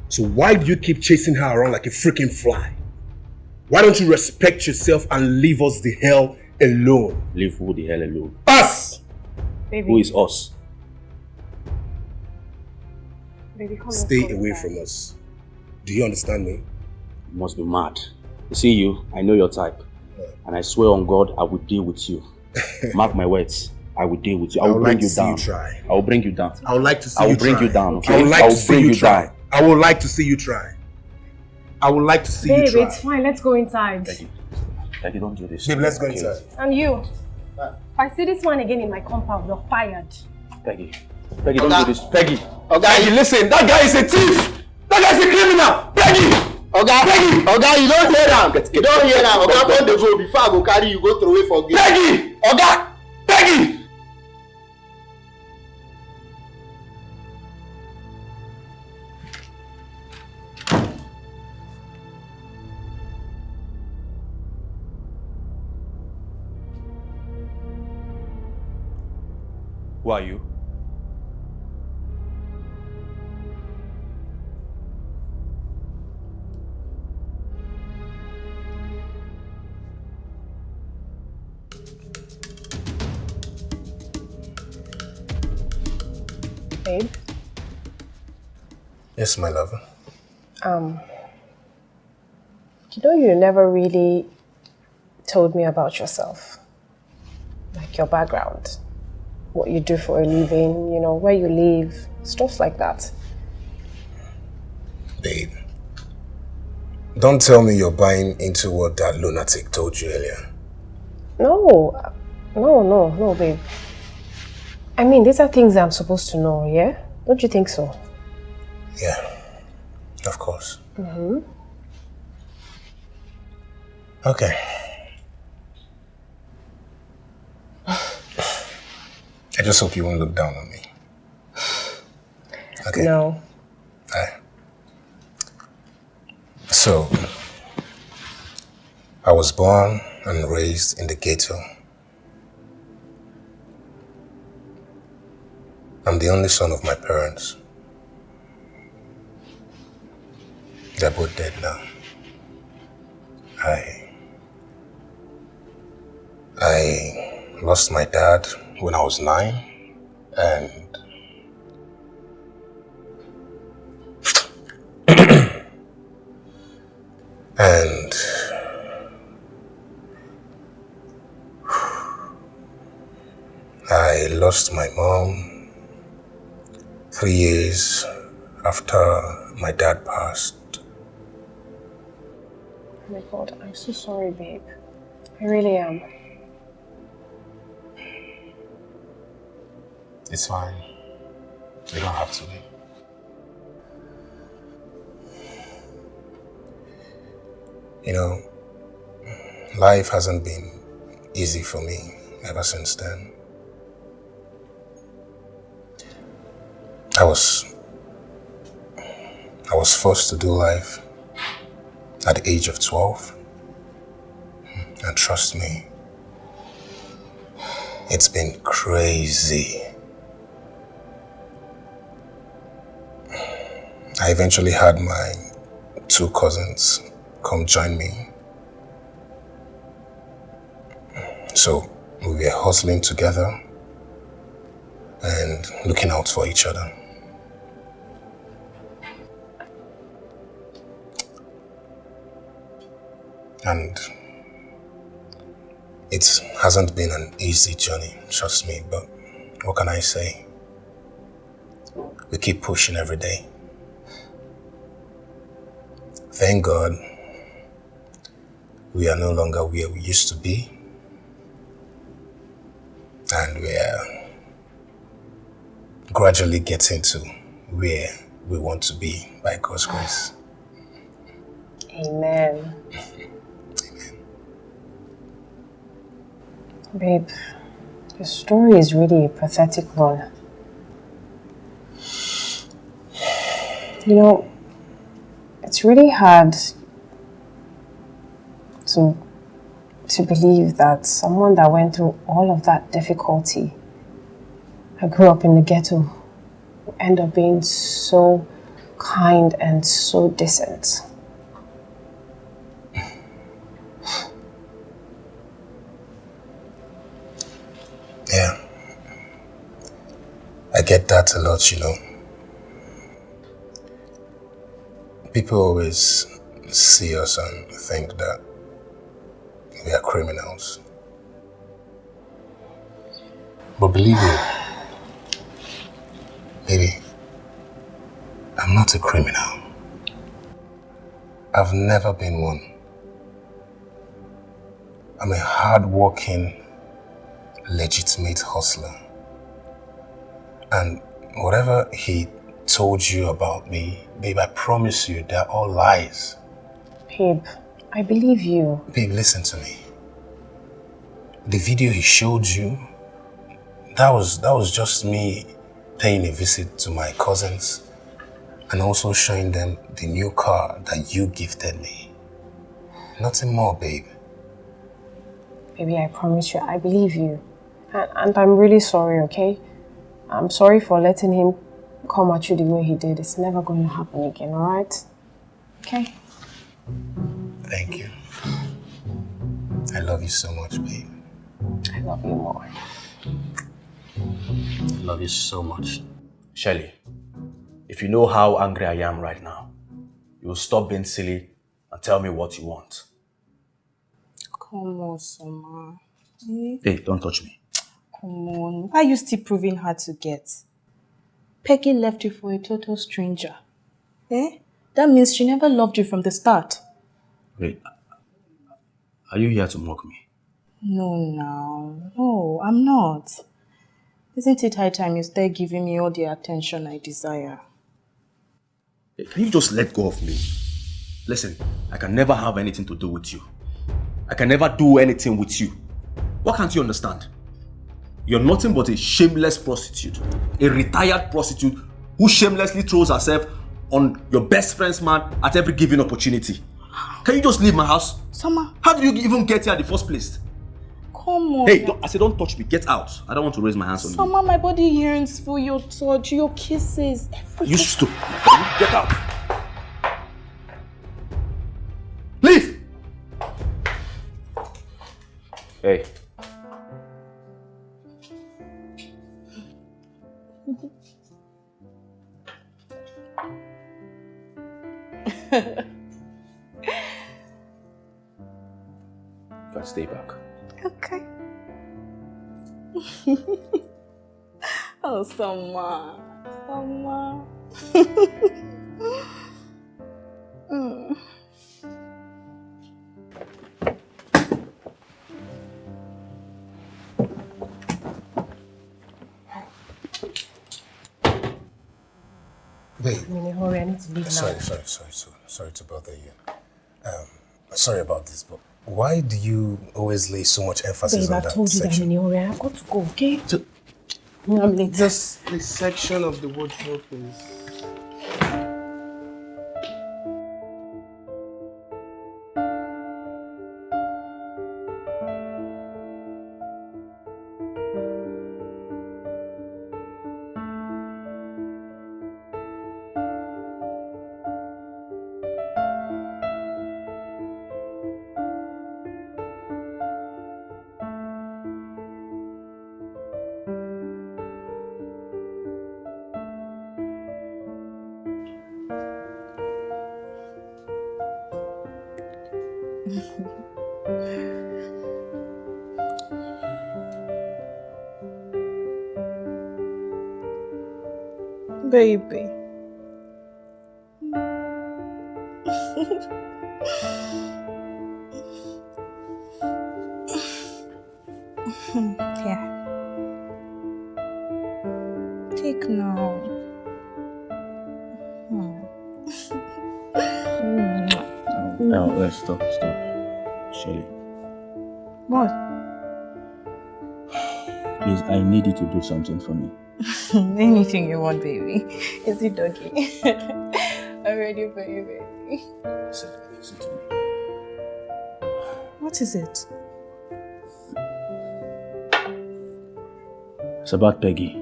So why do you keep chasing her around like a freaking fly? Why don't you respect yourself and leave us the hell alone? Leave who the hell alone? Us! Baby. Who is us? Baby, come Stay away from us. Do you understand me? You must be mad. You see you, I know your type. And I swear on God, I will deal with you. Mark my words. I will deal with you. I will bring you down. I will bring you down. I would like to see I you will bring try. you down. Okay? I would like I to will see bring you you try. down. I would like to see you try. I would like to see you Babe, try. it's fine. Let's go inside. Peggy, don't do this. Babe, let's go inside. And you? If I see this one again in my compound, you're fired. Peggy, don't do this. Peggy. Peggy, listen, that guy is a thief. That guy is a criminal. Peggy. Oga, you don't hear am. You don't hear am. Oga, come dey go before I go carry you go throw away for gate. Peggy. Oga. Peggy. Who are you? Babe? Yes, my lover. You know you never really told me about yourself. Like your background. What you do for a living, you know, where you live, stuff like that. Babe, don't tell me you're buying into what that lunatic told you earlier. No, babe. I mean, these are things I'm supposed to know, yeah? Don't you think so? Yeah, of course. Mm-hmm. Okay. I just hope you won't look down on me. Okay? No. So, I was born and raised in the ghetto. I'm the only son of my parents. They're both dead now. I lost my dad when I was 9, and I lost my mom 3 years after my dad passed. Oh my God, I'm so sorry, babe. I really am. It's fine. You don't have to be. You know, life hasn't been easy for me ever since then. I was forced to do life at the age of 12. And trust me, it's been crazy. I eventually had my 2 cousins come join me. So we were hustling together and looking out for each other. And it hasn't been an easy journey, trust me, but what can I say? We keep pushing every day. Thank God we are no longer where we used to be, and we are gradually getting to where we want to be by God's grace. Amen. Babe, the story is really a pathetic one. You know, it's really hard to believe that someone that went through all of that difficulty, I grew up in the ghetto, will end up being so kind and so decent. Yeah. I get that a lot, you know. People always see us and think that we are criminals. But believe me, baby, I'm not a criminal. I've never been one. I'm a hard-working, legitimate hustler. And whatever he told you about me, babe, I promise you, they're all lies. Babe, I believe you. Babe, listen to me. The video he showed you, that was just me paying a visit to my cousins and also showing them the new car that you gifted me. Nothing more, babe. Baby, I promise you, I believe you. And I'm really sorry, okay? I'm sorry for letting him come at you the way he did. It's never going to happen again, alright? Okay? Thank you. I love you so much, babe. I love you more. I love you so much. Shelly, if you know how angry I am right now, you will stop being silly and tell me what you want. Come on, Soma. Hey, don't touch me. Come on. Why are you still proving hard to get? Peggy left you for a total stranger. Eh? That means she never loved you from the start. Wait, are you here to mock me? No, I'm not. Isn't it high time you start giving me all the attention I desire? Hey, can you just let go of me? Listen, I can never have anything to do with you. I can never do anything with you. What can't you understand? You're nothing but a shameless prostitute. A retired prostitute who shamelessly throws herself on your best friend's man at every given opportunity. Can you just leave my house? Summer. How did you even get here in the first place? Come on. Hey, I said don't touch me. Get out. I don't want to raise my hands on you. Summer, my body yearns for your touch, your kisses, everything. You stupid. Get out. Leave. Hey. You can stay back. Okay. Oh, Summer. Wait. I'm in a hurry, I need to leave now. Sorry to bother you. Sorry about this, but why do you always lay so much emphasis Babe, on that I've told you section? that I'm in a hurry. I've got to go, okay? I'm late. Just the section of the wardrobe is... Baby. Here. Take now. No, let's stop. Shelly, What? please, I need you to do something for me. Anything you want, baby. Is it doggy? I'm ready for you, baby. Listen to me. What is it? It's about Peggy.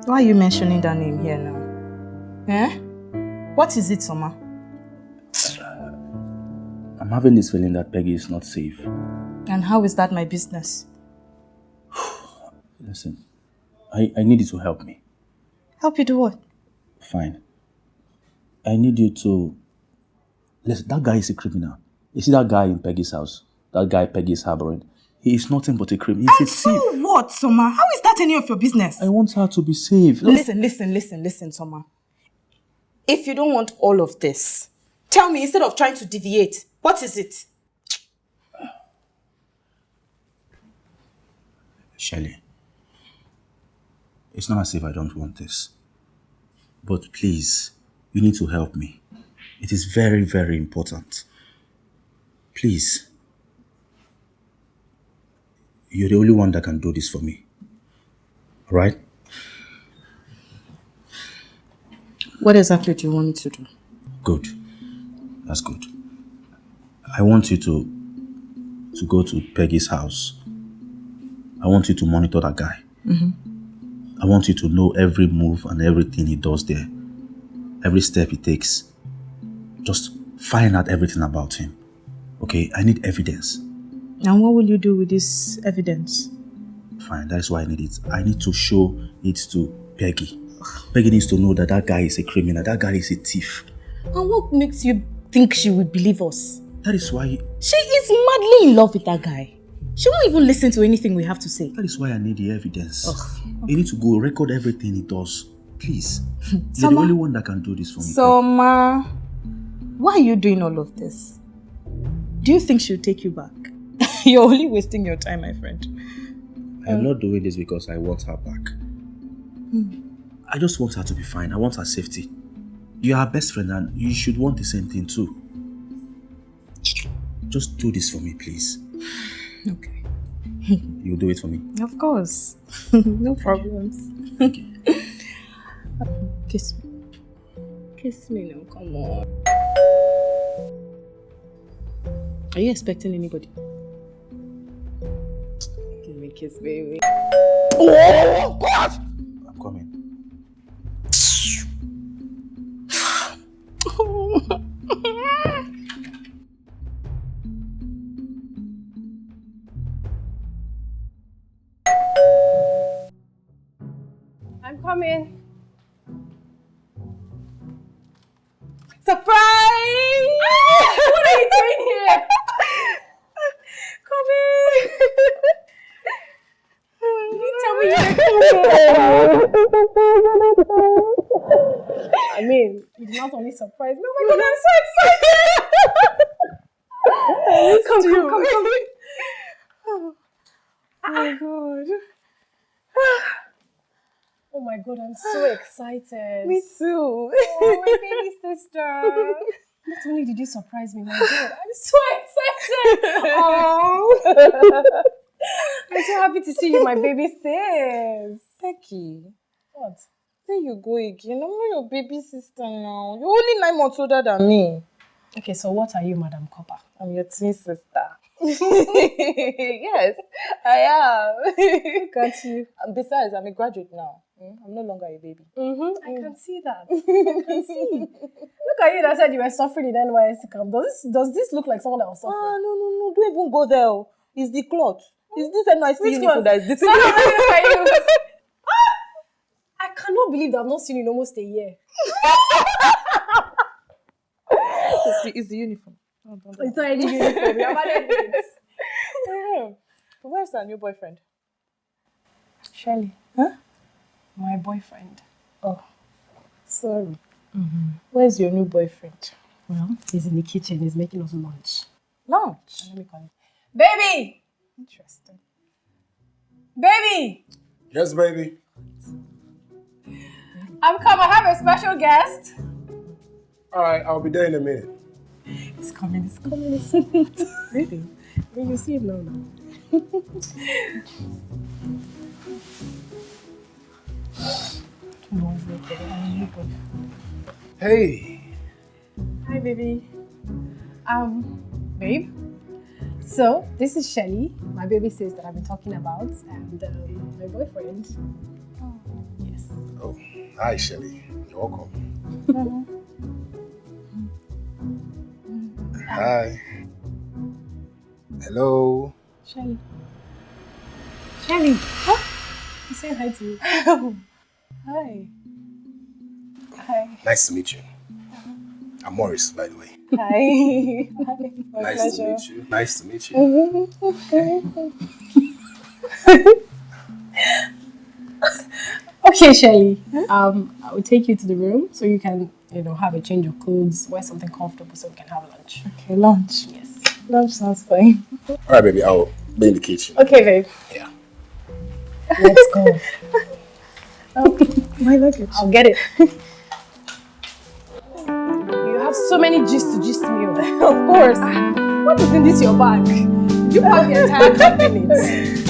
Why are you mentioning that name here now? Eh? What is it, Soma? I'm having this feeling that Peggy is not safe. And how is that my business? Listen, I need you to help me. Help you do what? Fine. I need you to... Listen, that guy is a criminal. You see that guy in Peggy's house? That guy Peggy is harboring? He is nothing but a criminal. He's a thief. So what, Soma? How is that any of your business? I want her to be safe. Listen, Soma. If you don't want all of this, tell me instead of trying to deviate. What is it? Shelly, it's not as if I don't want this. But please, you need to help me. It is very, very important. Please. You're the only one that can do this for me. Alright? What exactly do you want me to do? Good. That's good. I want you to go to Peggy's house. I want you to monitor that guy. I want you to know every move and everything he does there. Every step he takes. Just find out everything about him. Okay? I need evidence. And what will you do with this evidence? Fine, that's why I need it. I need to show it to Peggy. Peggy needs to know that that guy is a criminal. That guy is a thief. And what makes you think she would believe us? That is why... She is madly in love with that guy. She won't even listen to anything we have to say. That is why I need the evidence. You need to go record everything he does. Please. You're the Soma, only one that can do this for me. Soma, why are you doing all of this? Do you think she'll take you back? You're only wasting your time, my friend. I am not doing this because I want her back. I just want her to be fine. I want her safety. You're her best friend and you should want the same thing too. Just do this for me, please. Okay. You'll do it for me? Of course. No problems. Okay. Kiss me. Kiss me now, come on. Are you expecting anybody? Give me a kiss, baby. Oh, God! I'm coming. I'm coming. Surprise! What are you doing here? Come in. You tell me you're I mean, you did not only surprise me. Oh my God, I'm so excited! Come. Oh my God. Oh my God, I'm so excited. Me too. Oh, my baby sister. Not only did you surprise me, my God, I'm so excited. Oh. I'm so happy to see you, my baby sis. Becky. What? There you go again. I'm not your baby sister now. You're only 9 months older than me. Okay, so what are you, Madam Copper? I'm your twin sister. Yes, I am. Got you. And besides, I'm a graduate now. I'm no longer a baby. I can see that. I can see. Look at you that said you were suffering in NYSC camp. Does this look like someone that was suffering? Ah, no. Don't even go there. It's the cloth. It's this NYC uniform that is Sorry, look at you. I cannot believe that I've not seen you in almost a year. It's the uniform. It's not any uniform. You're managing it. Where's our new boyfriend? Shelly. Huh? My boyfriend. Oh, sorry. Where's your new boyfriend? Well, he's in the kitchen. He's making us lunch. Lunch? Let me call him. Baby! Interesting. Baby! Yes, baby. I'm come. I have a special guest. All right, I'll be there in a minute. He's coming. Really? When you see him now. Hey. Hi, baby. Babe. So, this is Shelly, my baby sis that I've been talking about, and my boyfriend. Yes. Oh, hi, Shelly. You're welcome. Hi. Hello. Shelly. Huh? He's saying hi to you. Hi. Nice to meet you. I'm Morris, by the way. Hi. My Nice pleasure. to meet you. Nice to meet you. Okay, Shelly. I will take you to the room so you can, have a change of clothes, wear something comfortable so we can have lunch. Okay, lunch. Yes. Lunch sounds fine. All right, baby. I'll be in the kitchen. Okay, babe. Yeah. Let's go. My luggage. I'll get it. You have so many gist to gist me over. Of course. What is in this your bag? You pack the entire cabinet.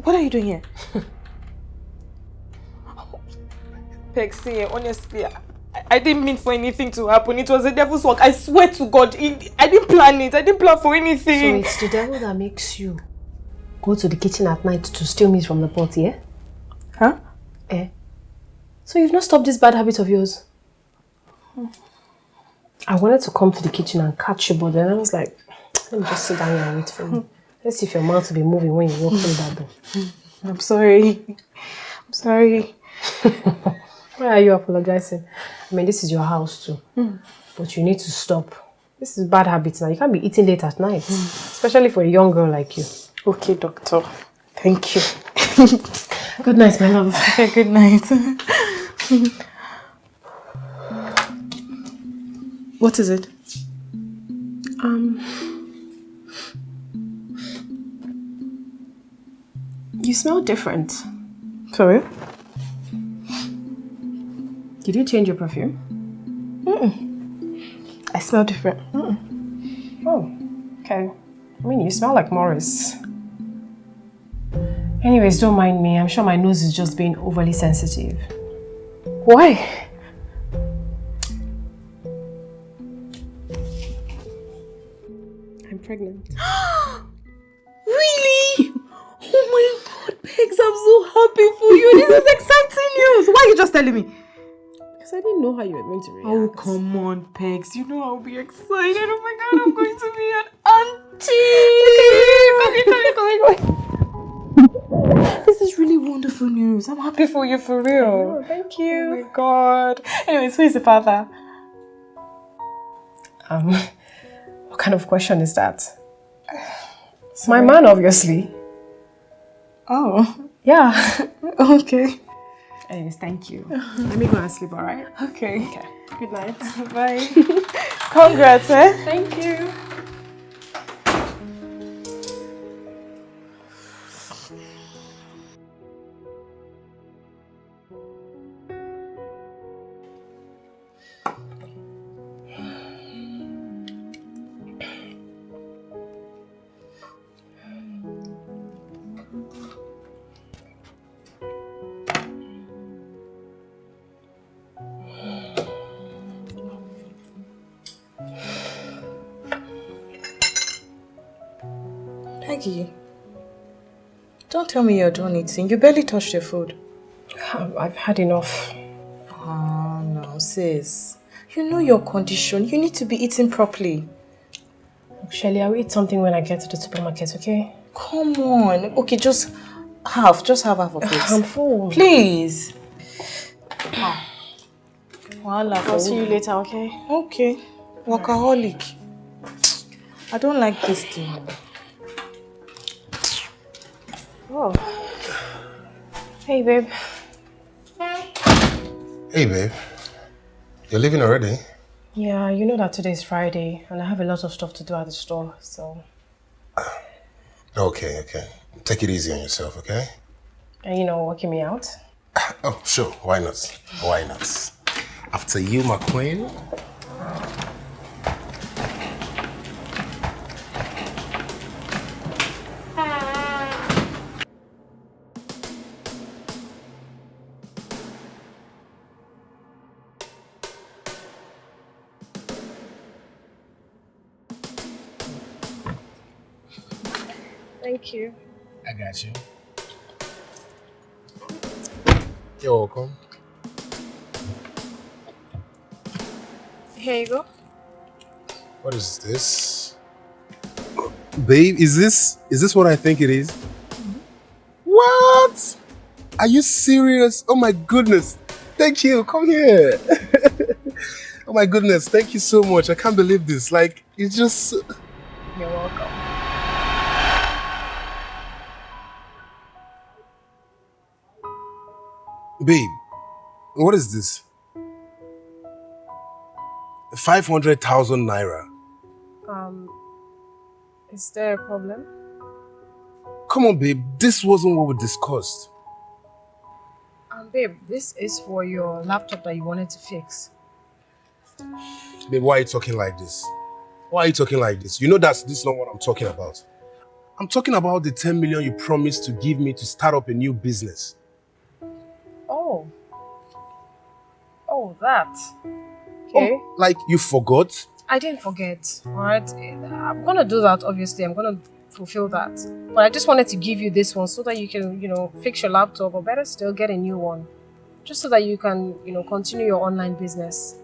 What are you doing here? Pexie, honestly, I didn't mean for anything to happen. It was a devil's work. I swear to God. I didn't plan it. I didn't plan for anything. So it's the devil that makes you go to the kitchen at night to steal meat from the pot, yeah? Huh? So you've not stopped this bad habit of yours? I wanted to come to the kitchen and catch you, but then I was like, let me just sit down here and wait for you. Let's see if your mouth will be moving when you walk through that door. I'm sorry. I'm sorry. Why are you apologizing? I mean, this is your house too. But you need to stop. This is bad habits now. You can't be eating late at night. Especially for a young girl like you. Okay, doctor. Thank you. Good night, my love. Okay, good night. What is it? You smell different. Sorry? Did you change your perfume? I smell different. Oh, okay. I mean, you smell like Morris. Anyways, don't mind me. I'm sure my nose is just being overly sensitive. Why? I'm pregnant. Really? Oh my god, Pegs, I'm so happy for you. This is exciting news. Why are you just telling me? Because I didn't know how you were going to react. Oh, come on, Pegs. You know I'll be excited. Oh my god, I'm going to be an auntie. Come. This is really wonderful news. I'm happy for you, for real. Oh, thank you. Oh my god. Anyways, who is the father? What kind of question is that? My man, obviously. Oh. Yeah. Okay. Anyways, thank you. Let me go and sleep, alright? Okay. Good night. Bye. Congrats, eh? Thank you. Peggy, don't tell me you're done eating. You barely touched your food. I've had enough. Oh, no, sis. You know your condition. You need to be eating properly. Shelly, I'll eat something when I get to the supermarket, okay? Come on. Okay, just half. Just have half of it. I'm full. Please. I'll see you later, okay? Okay. Workaholic. I don't like this thing. Oh. Hey, babe. Hey, babe. You're leaving already? Yeah, you know that today's Friday and I have a lot of stuff to do at the store, so... Okay. Take it easy on yourself, okay? And working me out? Oh, sure. Why not? Why not? After you, my queen. Thank you. I got you. You're welcome. Here you go. What is this? Babe, is this what I think it is? What? Are you serious? Oh my goodness. Thank you. Come here. Oh my goodness. Thank you so much. I can't believe this. Like, it's just... You're welcome. Babe, what is this? 500,000 naira. Is there a problem? Come on, babe. This wasn't what we discussed. Babe, this is for your laptop that you wanted to fix. Babe, why are you talking like this? Why are you talking like this? You know this is not what I'm talking about. I'm talking about the 10 million you promised to give me to start up a new business. Oh, that. Okay. Oh, like you forgot? I didn't forget, alright? I'm gonna do that, obviously. I'm gonna fulfill that. But I just wanted to give you this one so that you can, fix your laptop or better still, get a new one. Just so that you can, continue your online business.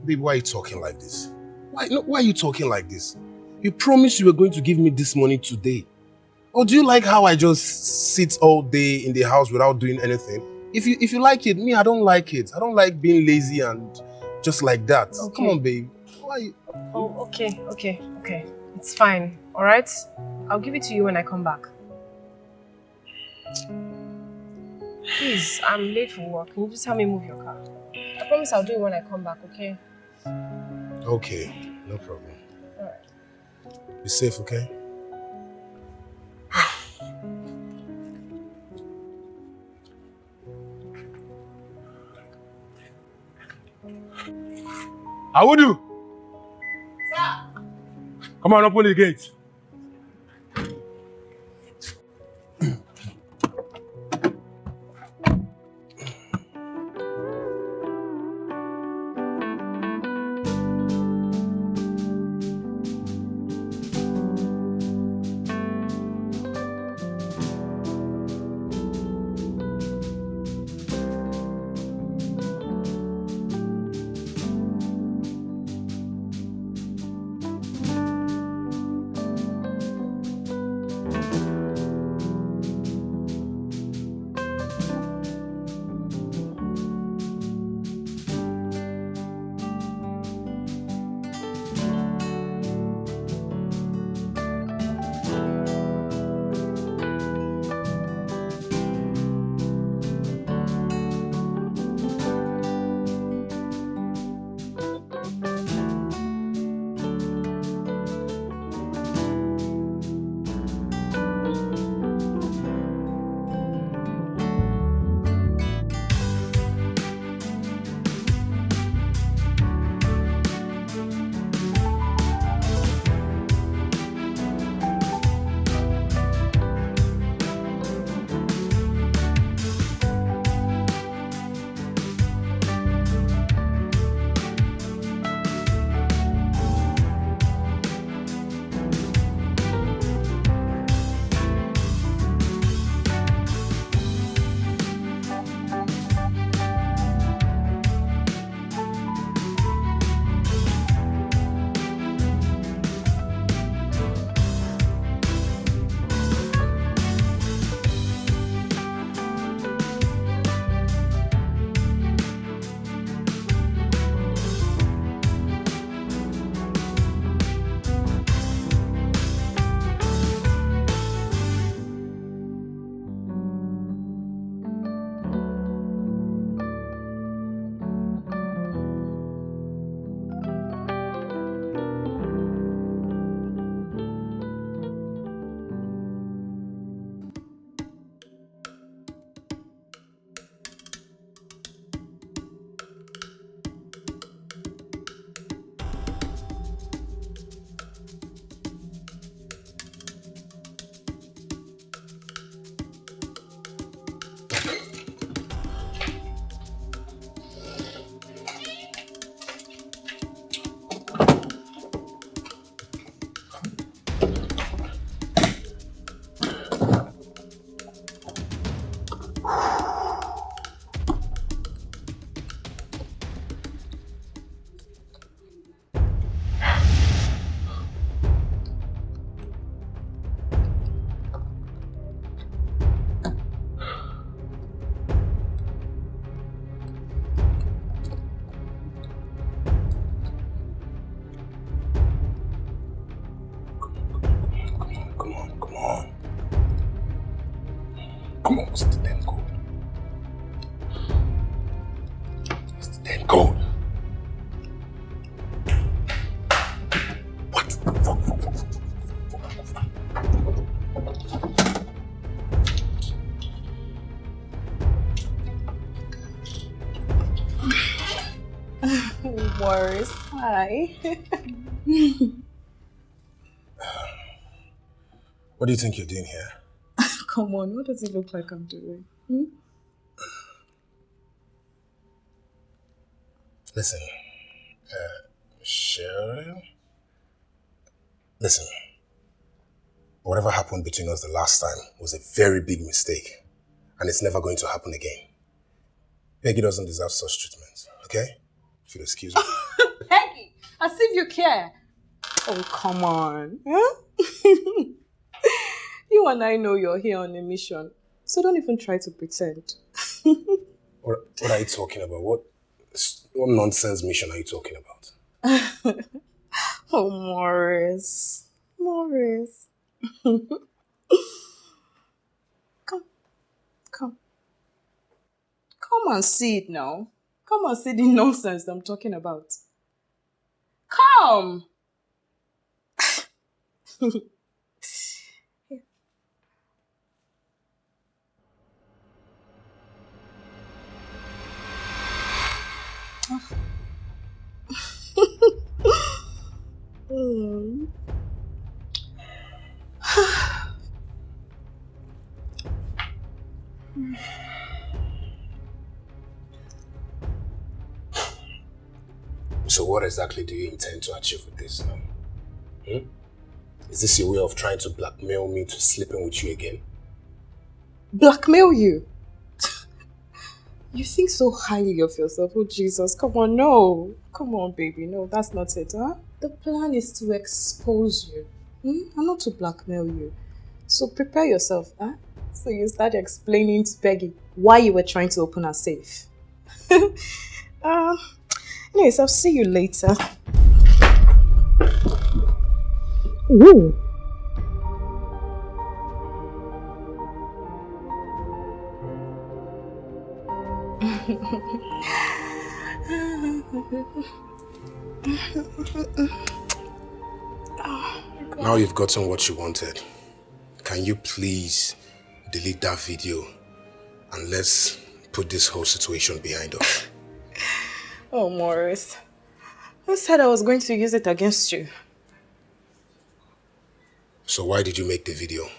Babe, why are you talking like this? Why are you talking like this? You promised you were going to give me this money today. Or do you like how I just sit all day in the house without doing anything? If you like it, me, I don't like it. I don't like being lazy and just like that. Okay. Come on, babe. Why? Oh, okay. It's fine, alright? I'll give it to you when I come back. Please, I'm late for work. Can you just help me move your car? I promise I'll do it when I come back, okay? Okay, no problem. Alright. Be safe, okay? How would you? Sir. Come on, open the gate. Come on, what's the damn code? What's the damn code? What? Worse. Hi. What do you think you're doing here? Come on, what does it look like I'm doing? Listen, Cheryl. Listen, whatever happened between us the last time was a very big mistake, and it's never going to happen again. Peggy doesn't deserve such treatment, okay? If you'll excuse me. Peggy, as if you care. Oh, come on. Huh? You and I know you're here on a mission, so don't even try to pretend. What are you talking about? What nonsense mission are you talking about? Oh, Morris. Morris. Come. Come and see it now. Come and see the nonsense I'm talking about. Come! So what exactly do you intend to achieve with this now? Is this your way of trying to blackmail me to sleeping with you again? Blackmail you? You think so highly of yourself. Oh, Jesus. Come on, no. Come on, baby. No, that's not it, huh? The plan is to expose you. And not to blackmail you. So prepare yourself, huh? So you start explaining to Peggy why you were trying to open her safe. Anyways, I'll see you later. Ooh. Now you've gotten what you wanted. Can you please delete that video and let's put this whole situation behind us? Oh, Morris. Who said I was going to use it against you? So why did you make the video?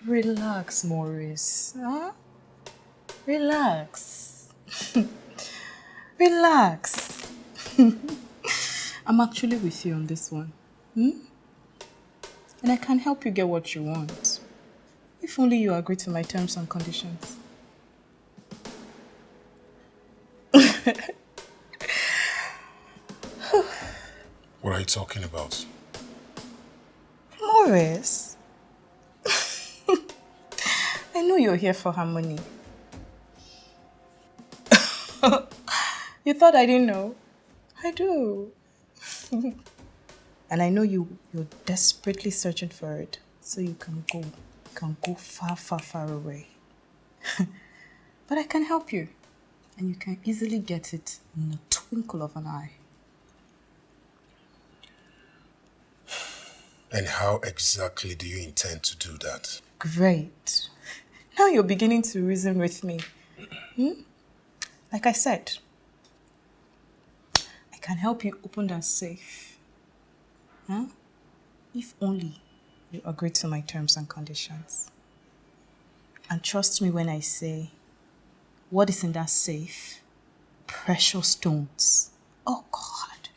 Relax, Morris. Huh? Relax. Relax. I'm actually with you on this one. And I can help you get what you want. If only you agree to my terms and conditions. What are you talking about? Morris. I know you're here for harmony. You thought I didn't know? I do. And I know you're desperately searching for it. So you can go far, far, far away. But I can help you. And you can easily get it in a twinkle of an eye. And how exactly do you intend to do that? Great. Now you're beginning to reason with me. Like I said, I can help you open that safe. If only you agree to my terms and conditions. And trust me when I say, what is in that safe? Precious stones. Oh God.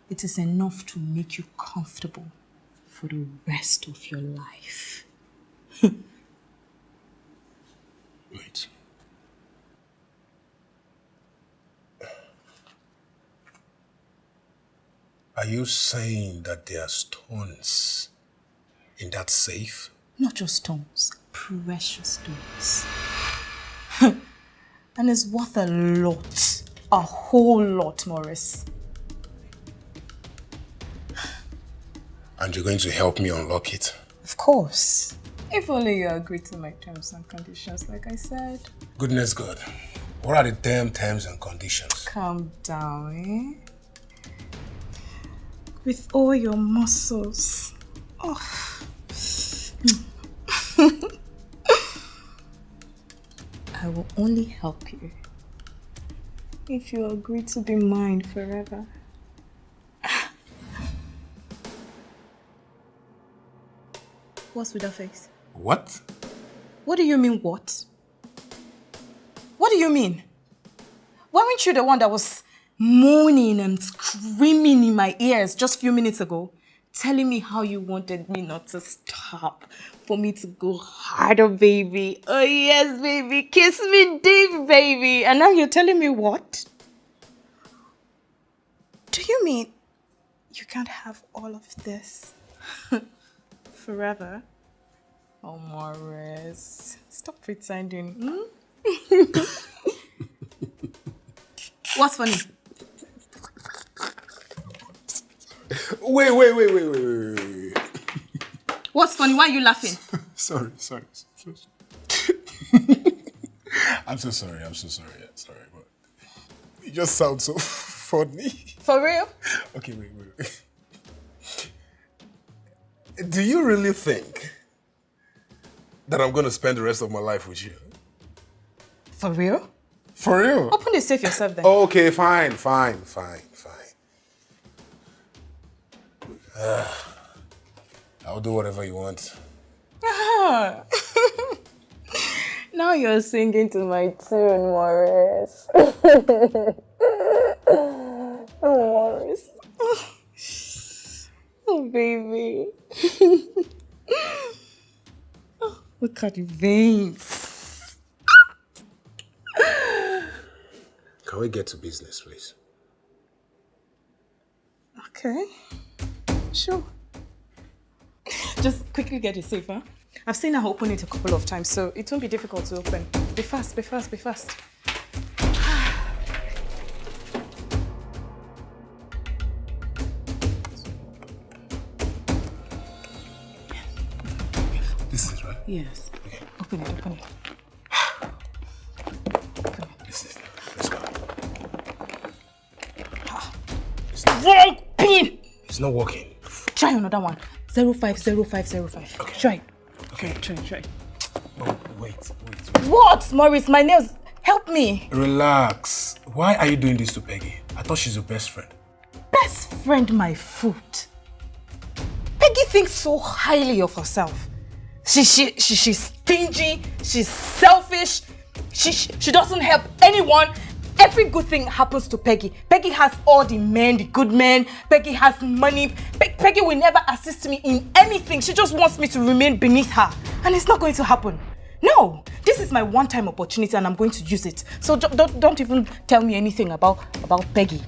It is enough to make you comfortable for the rest of your life. Wait. Are you saying that there are stones in that safe? Not just stones, precious stones. And it's worth a lot. A whole lot, Morris. And you're going to help me unlock it? Of course. If only you agree to my terms and conditions, like I said. Goodness God. What are the damn terms and conditions? Calm down, With all your muscles. Oh. I will only help you if you agree to be mine forever. What's with that face? What? What do you mean, what? What do you mean? Weren't you the one that was moaning and screaming in my ears just a few minutes ago? telling me how you wanted me not to stop, for me to go harder, baby. Oh yes, baby, kiss me deep, baby. And now you're telling me what? Do you mean you can't have all of this forever? Oh, Morris, stop pretending. What's funny? Wait. What's funny? Why are you laughing? Sorry. I'm so sorry. Sorry, but you just sound so funny. For real? Okay, wait. Do you really think that I'm gonna spend the rest of my life with you? For real? For real? Open the safe yourself then. Okay, fine. I'll do whatever you want. Now you're singing to my tune, Morris. Oh, Morris. Oh, baby. Oh, look at the veins. Can we get to business, please? Okay. Sure. Just quickly get it safe, huh? I've seen her open it a couple of times, so it won't be difficult to open. Be fast. This is right? Yes. Okay. Open it. This is. Let's go. Wrong pin! It's not working. Try another one. 050505. Okay. Try. Okay, try. Oh, wait. What, Maurice? My nails. Help me. Relax. Why are you doing this to Peggy? I thought she's your best friend. Best friend, my foot. Peggy thinks so highly of herself. She's stingy. She's selfish. She doesn't help anyone. Every good thing happens to Peggy. Peggy has all the men, the good men. Peggy has money. Peggy will never assist me in anything. She just wants me to remain beneath her. And it's not going to happen. No, this is my one-time opportunity and I'm going to use it. So don't even tell me anything about Peggy.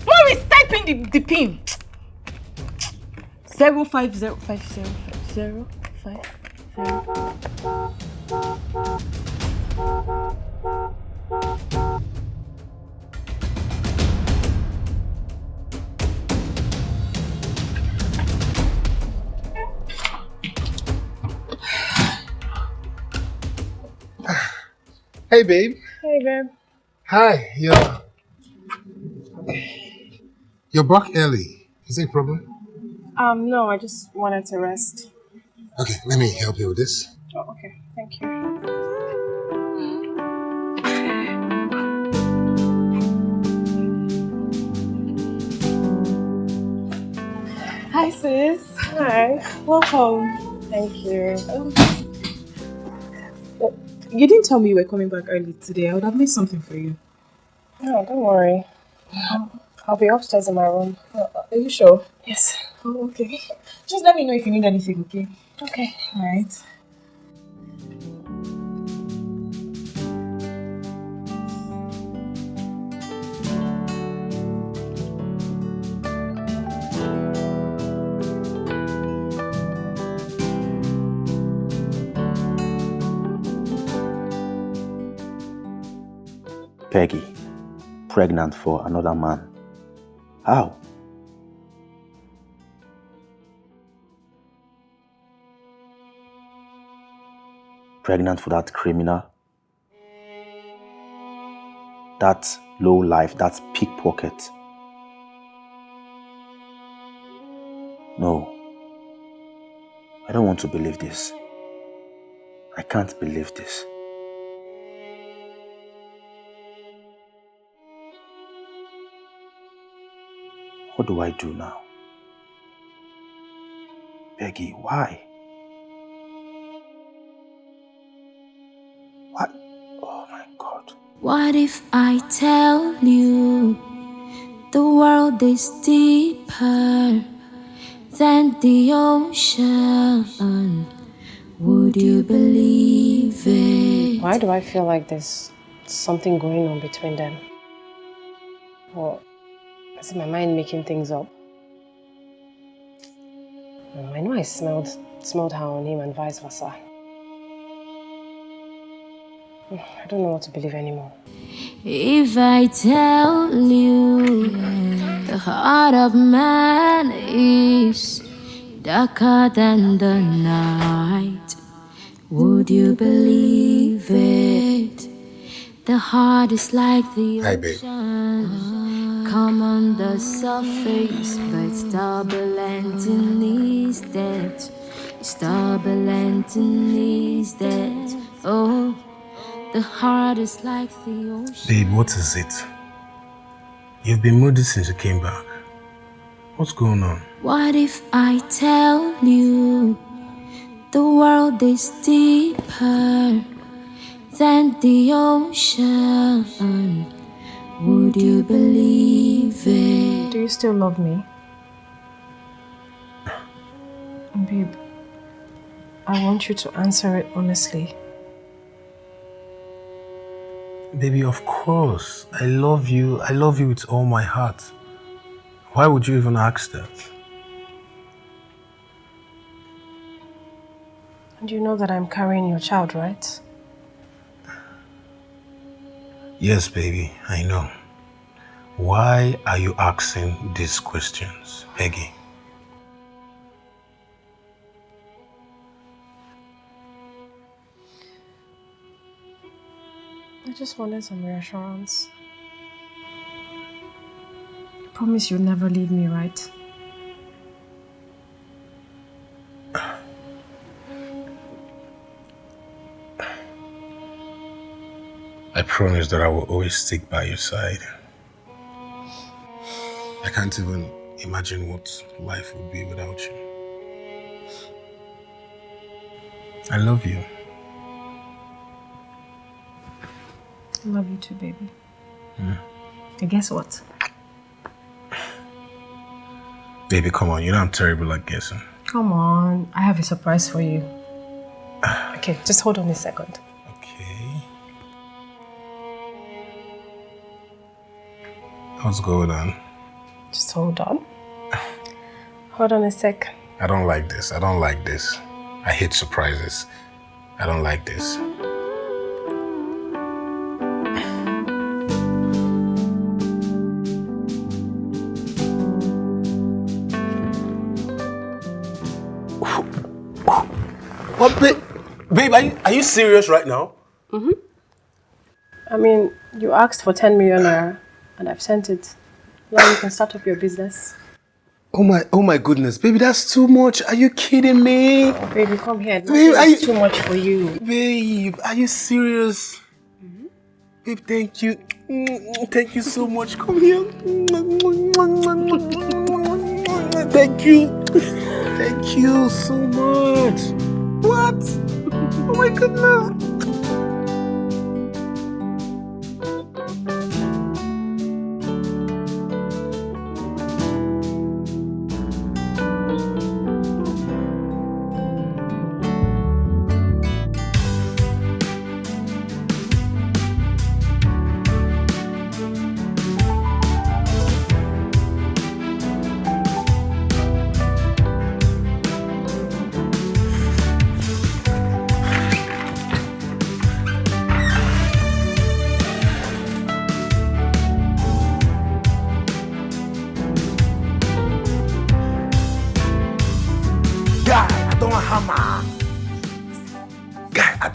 Maurice, type in the pin. 05050505. Hey, babe. Hey, babe. Hi. You're back early. Is there a problem? No, I just wanted to rest. Okay, let me help you with this. Oh, okay. Thank you. Hi, sis. Hi. Welcome. Thank you. You didn't tell me you were coming back early today. I would have made something for you. No, don't worry. I'll be upstairs in my room. Are you sure? Yes. Oh, okay. Just let me know if you need anything, okay? Okay. All right. Peggy, pregnant for another man. How? Pregnant for that criminal? That low life, that pickpocket? No. I don't want to believe this. I can't believe this. What do I do now? Peggy, why? What? Oh my God. What if I tell you the world is deeper than the ocean. Would you believe it? Why do I feel like there's something going on between them? Or is it my mind making things up? I know I smelled her on him and vice versa. I don't know what to believe anymore. If I tell you the heart of man is darker than the night, would you believe it? The heart is like the ocean, come on the surface, but it's turbulent in its depth. It's turbulent in its depth. Oh, the heart is like the ocean. Babe, what is it? You've been moody since you came back. What's going on? What if I tell you the world is deeper than the ocean? Would you believe it? Do you still love me? Babe, I want you to answer it honestly. Baby, of course. I love you. I love you with all my heart. Why would you even ask that? And you know that I'm carrying your child, right? Yes, baby, I know. Why are you asking these questions, Peggy? I just wanted some reassurance. I promise you'll never leave me, right? I promise that I will always stick by your side. I can't even imagine what life would be without you. I love you. I love you too, baby. And guess what? Baby, come on. You know I'm terrible at guessing. Come on. I have a surprise for you. Okay, just hold on a second. Okay. What's going on? Just hold on. Hold on a sec. I don't like this. I don't like this. I hate surprises. I don't like this. What, babe, are you serious right now? Mm-hmm. I mean, you asked for 10 million naira and I've sent it. Yeah, you can start up your business. Oh my goodness, baby, that's too much. Are you kidding me? Oh, baby, come here. Babe, It's too much for you. Babe, are you serious? Mm-hmm. Babe, thank you. Thank you so much. Come here. Thank you. Thank you so much. What? Oh my goodness.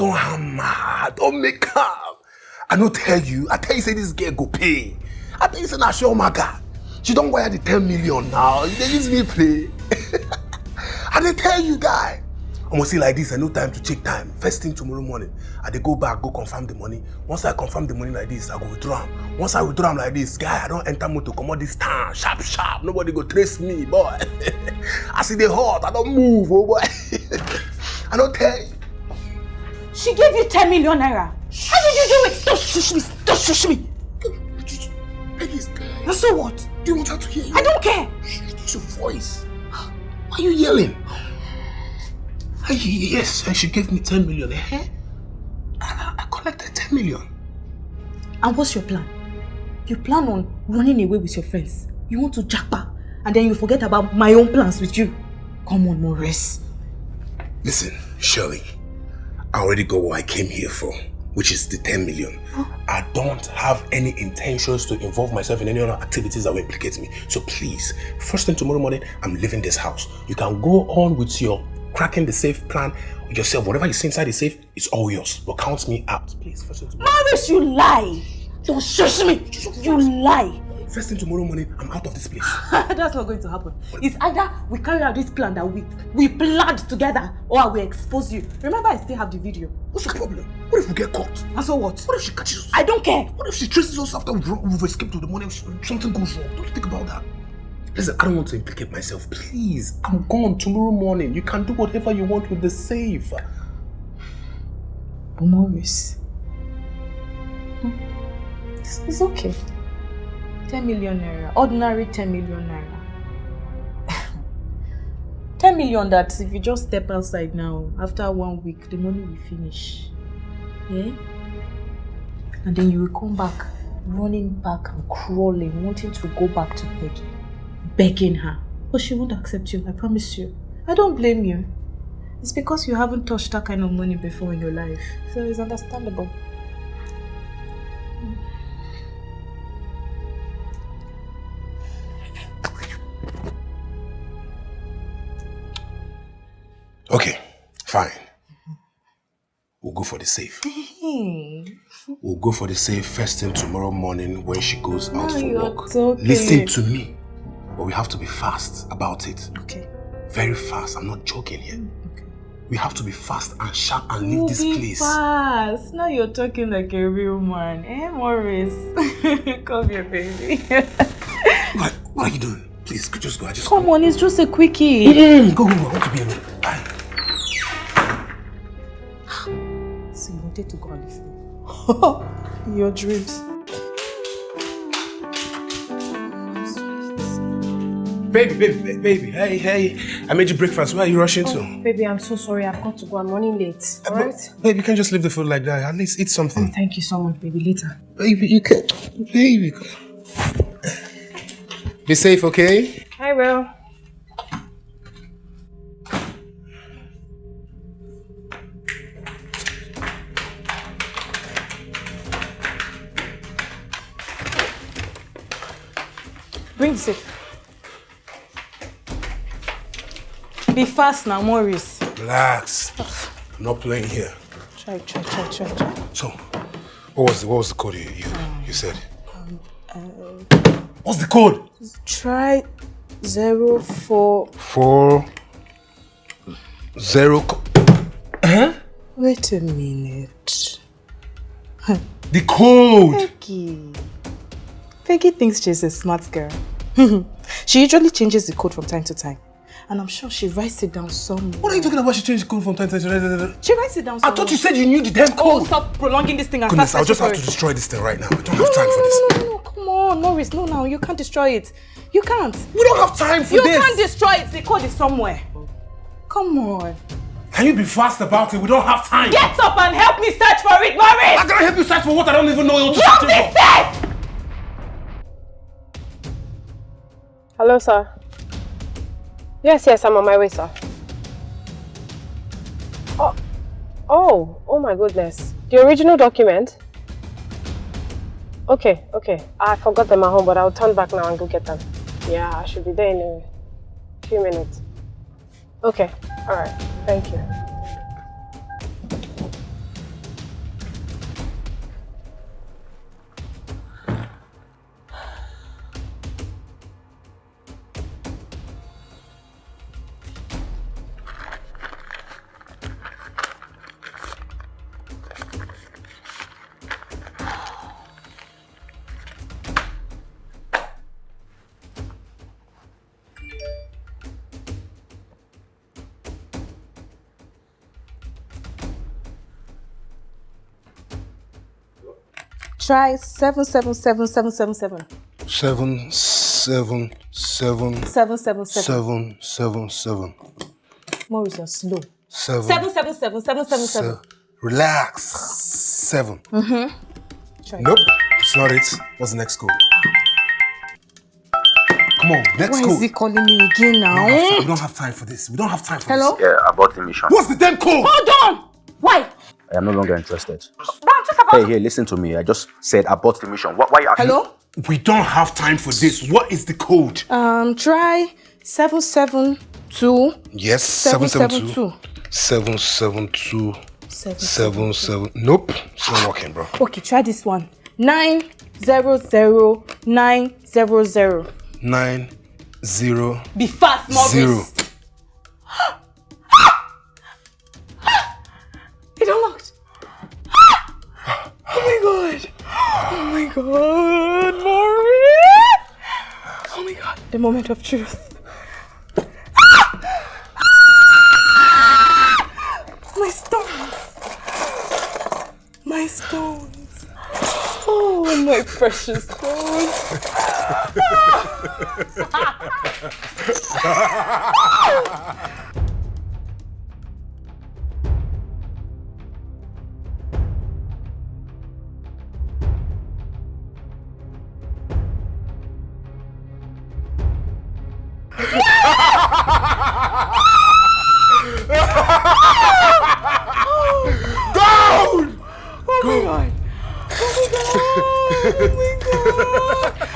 I don't make up. I don't tell you. I tell you say this girl go pay. I tell you say na sure my God. She don't wire the 10 million now. They use me play. I dey tell you guy. I must see like this. I no time to check time. First thing tomorrow morning, I dey go back, go confirm the money. Once I confirm the money like this, I go withdraw them. Once I withdraw them like this, guy, I don't enter motor come out this town. Sharp. Nobody go trace me, boy. I see the hot. I don't move, oh boy. I don't tell you. She gave you 10 million naira. How did you do it? Don't shush me. Don't shush me. Please. So what? Do you want her to hear you? I don't care. Use your voice. Why are you yelling? Yes, she gave me 10 million. I collected 10 million. And what's your plan? You plan on running away with your friends. You want to jackpot, and then you forget about my own plans with you. Come on, Maurice. Listen, Shirley, I already got what I came here for, which is the 10 million. Huh? I don't have any intentions to involve myself in any other activities that will implicate me. So please, first thing tomorrow morning, I'm leaving this house. You can go on with your cracking the safe plan yourself. Whatever you see inside the safe, it's all yours. But count me out, please. First thing tomorrow. Maurice, you lie! Don't shush me! You lie! First thing tomorrow morning, I'm out of this place. That's not going to happen. It's either we carry out this plan that we planned together, or I will expose you. Remember, I still have the video. What's the problem? What if we get caught? And so what? What if she catches us? I don't care. What if she traces us after we've escaped to the morning? Something goes wrong. Don't think about that. Listen, I don't want to implicate myself. Please, I'm gone tomorrow morning. You can do whatever you want with the safe. But Maurice, it's okay. 10 million naira, ordinary 10 million naira. 10 million that if you just step outside now, after 1 week, the money will finish. Yeah? And then you will come back, running back and crawling, wanting to go back to Peggy, begging her. But she won't accept you, I promise you. I don't blame you. It's because you haven't touched that kind of money before in your life. So it's understandable. Okay, fine. We'll go for the safe. We'll go for the safe first thing tomorrow morning when she goes out for work. Okay. Listen to me. But we have to be fast about it. Okay. Very fast. I'm not joking here. Okay. We have to be fast and sharp and leave this place. Fast. Now you're talking like a real man. Eh, Maurice? Come here, baby. What are you doing? Please, just go. Come on, it's just a quickie. Go. I want to be alone. Bye. So you wanted to go and leave me? Your dreams. Baby, hey, I made you breakfast. Where are you rushing to? Baby, I'm so sorry. I've got to go. I'm running late. Alright? Baby, you can't just leave the food like that. At least eat something. Oh, thank you so much, baby. Later. Baby, you can. Baby. Be safe, okay? I will. Bring the safe. Be fast now, Maurice. Relax. I'm not playing here. Try. So, what was the code you said? What's the code? Try 04. 40. Huh? Wait a minute. The code! Peggy thinks she's a smart girl. She usually changes the code from time to time. And I'm sure she writes it down somewhere. What are you talking about? She changed the code from time to time? She writes it down somewhere. I thought you said you knew the damn code. Oh, stop prolonging this thing and Goodness, start I'll just have to destroy this thing right now. I don't have time for this. No, come on, Maurice. No, now you can't destroy it. You can't. We don't have time for this. You can't destroy it. The code is somewhere. Come on. Can you be fast about it? We don't have time. Get up and help me search for it, Maurice. I'm gonna help you search for what I don't even know. Drop this safe! Hello, sir. Yes, I'm on my way, sir. Oh my goodness. The original document? Okay. I forgot them at home, but I'll turn back now and go get them. Yeah, I should be there in a few minutes. Okay, alright. Thank you. Try 777777. 7 7 7 777. 7 7 7. Maurice, you're slow. 7 777. Relax. 7. Nope, it's not it. What's the next code? Come on, next Why code. is he calling me again now? We don't have time for this. We don't have time for Hello? this. Yeah, abort the mission. What's the damn code? Hold on! Why? I am no longer interested. But just about... Hey, listen to me. I just said abort the mission. Why are you asking? Hello? We don't have time for this. What is the code? Try 772. Yes, 772. 772. 77. Nope, it's not working, bro. Okay, try this one. 900900. 9 0. Be fast, Maurice. 0. It unlocked. Oh my god. Oh my god, Maurice. Oh my god, the moment of truth. My stones. My stones. Oh, my precious stones. Down! Oh my god! Oh my god!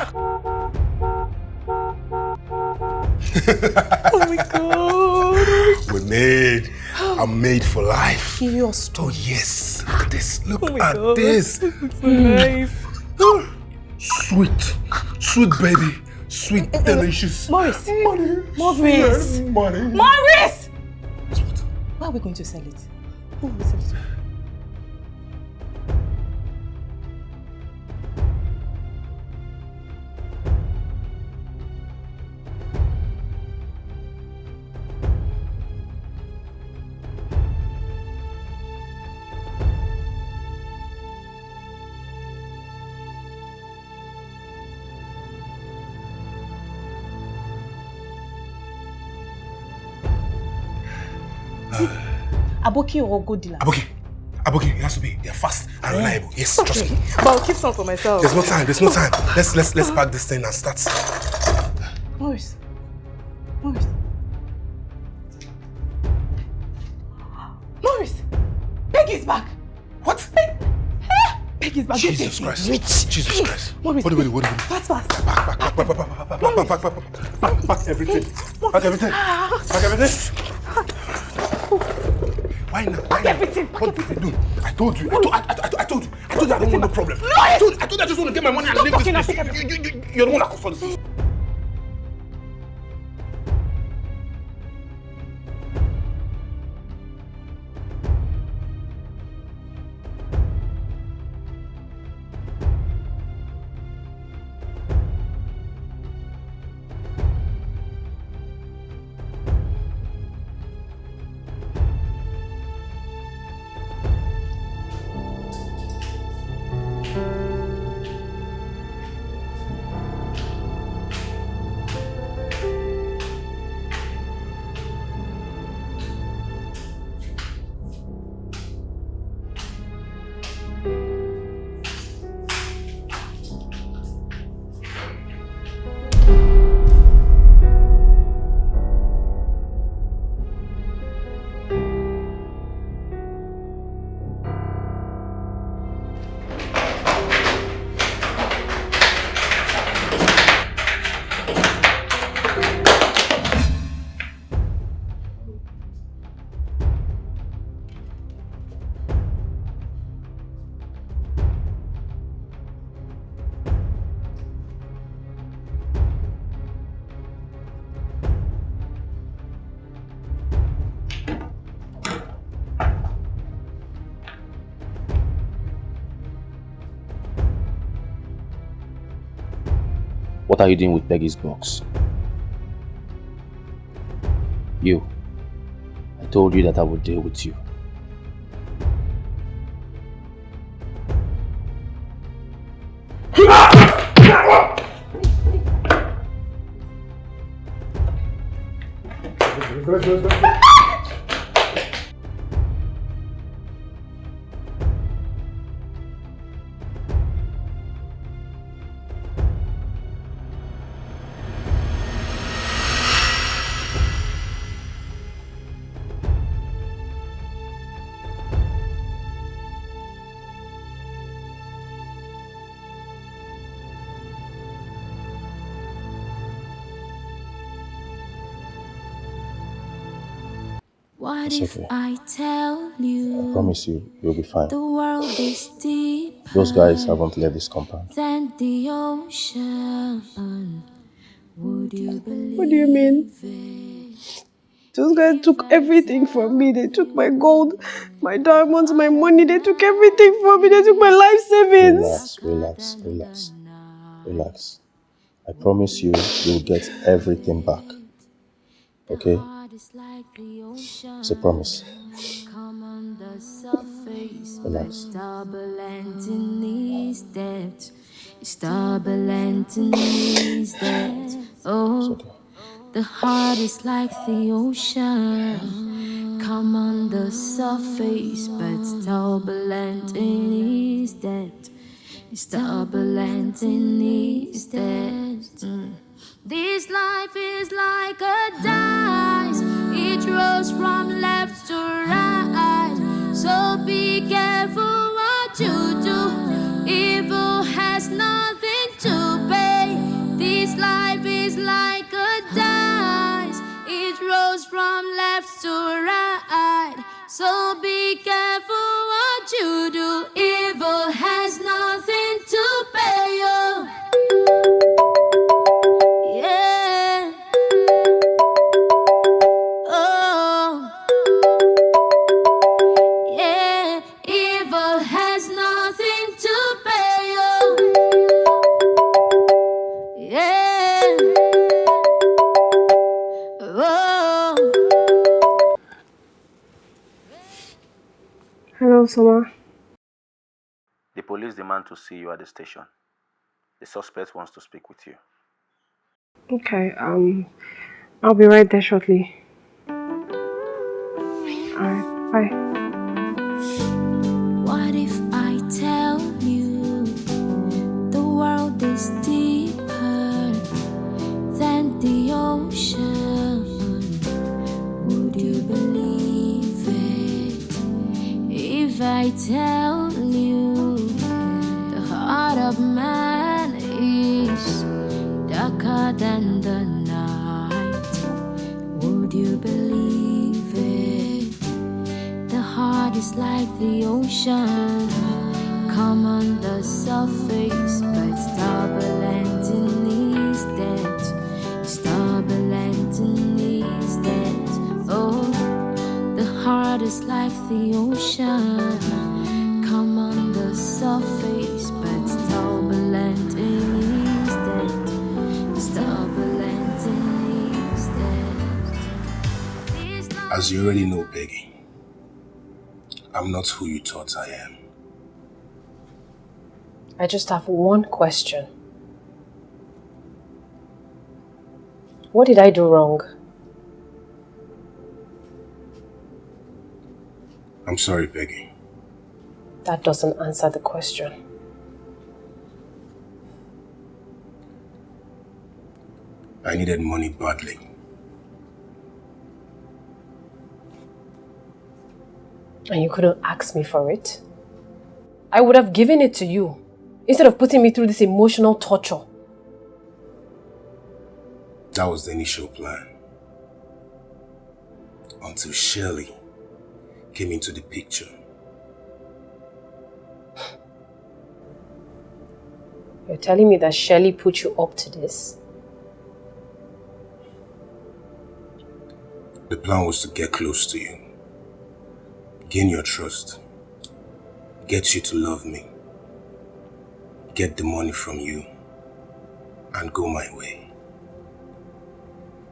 Oh my god! We're made. I'm made for life. Your Oh yes. Look at this. Look Oh my at god. this. This looks so nice. Sweet. Sweet baby. Sweet, delicious. Maurice. Money. Maurice. Money. Maurice! Where are we going to sell it? Who will we sell it to? Aboki or good dealer? Aboki, it has to be. They're fast and reliable. Yes, trust me. But I'll keep some for myself. There's no time. Let's pack this thing and start. Maurice. Peggy's back. What? Peggy's back. Jesus Christ. Rich. Jesus Christ. Maurice. What do we do? Fast. Pack everything. Pack everything. Why now? Everything. What did we do? I told you. I told you I don't want no problem. No, I told you I just want to get my money and leave this place. You're the one that caused all this. What are you doing with Peggy's box? You. I told you that I would deal with you. Let's. What It's if okay. I tell you? I promise you, you'll be fine. The world is deeper Those guys haven't left this compound. than the ocean. Would you believe? What do you mean? Those guys took everything from me. They took my gold, my diamonds, my money. They took everything from me. They took my life savings. Relax. I promise you, you'll get everything back. Okay? It's a promise. Relax. Turbulent in these depths. It's turbulent in these depths. Oh, the heart is like the ocean. Come on the surface, but it's turbulent in these depths. It's turbulent in these depths. This life is like a dice. It rolls from left to right. So be careful what you do. Evil has nothing to pay. This life is like a dice. It rolls from left to right. So be careful what you do. Evil has nothing to pay you. Yeah. Oh. Yeah. Evil has nothing to pay you. Yeah. Oh. Hello, Soma. The police demand to see you at the station. The suspect wants to speak with you. Okay, I'll be right there shortly. Alright, bye. What if I tell you the world is deeper than the ocean? Would you believe it if I tell you the heart of man is darker than the night? Would you believe it? The heart is like the ocean. Come on the surface, but it's turbulent in these depths. It's turbulent in these depths. Oh, the heart is like the ocean. Come on the surface, but it's turbulent in these depths. It's turbulent in these depths. As you already know, Peggy, I'm not who you thought I am. I just have one question. What did I do wrong? I'm sorry, Peggy. That doesn't answer the question. I needed money badly. And you couldn't ask me for it? I would have given it to you, instead of putting me through this emotional torture. That was the initial plan. Until Shirley came into the picture. You're telling me that Shirley put you up to this? The plan was to get close to you, gain your trust, get you to love me, get the money from you, and go my way.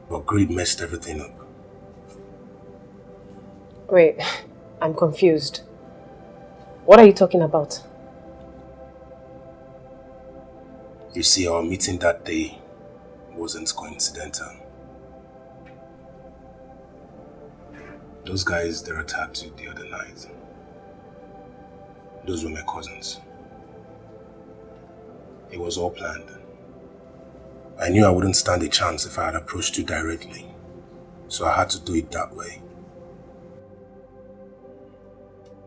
But greed messed everything up. Wait, I'm confused. What are you talking about? You see, our meeting that day wasn't coincidental. Those guys that attacked you the other night, those were my cousins. It was all planned. I knew I wouldn't stand a chance if I had approached you directly, so I had to do it that way.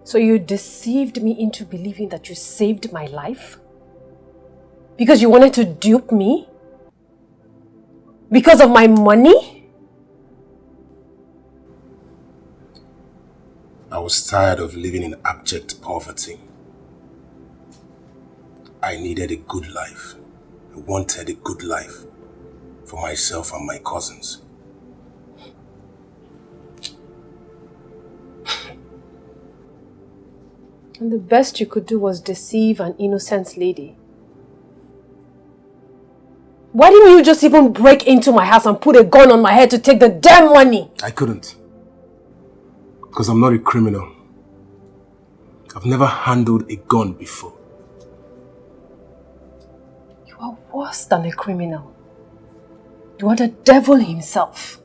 So you deceived me into believing that you saved my life? Because you wanted to dupe me? Because of my money? I was tired of living in abject poverty. I needed a good life. I wanted a good life for myself and my cousins. And the best you could do was deceive an innocent lady. Why didn't you just even break into my house and put a gun on my head to take the damn money? I couldn't. Because I'm not a criminal. I've never handled a gun before. You are worse than a criminal. You are the devil himself.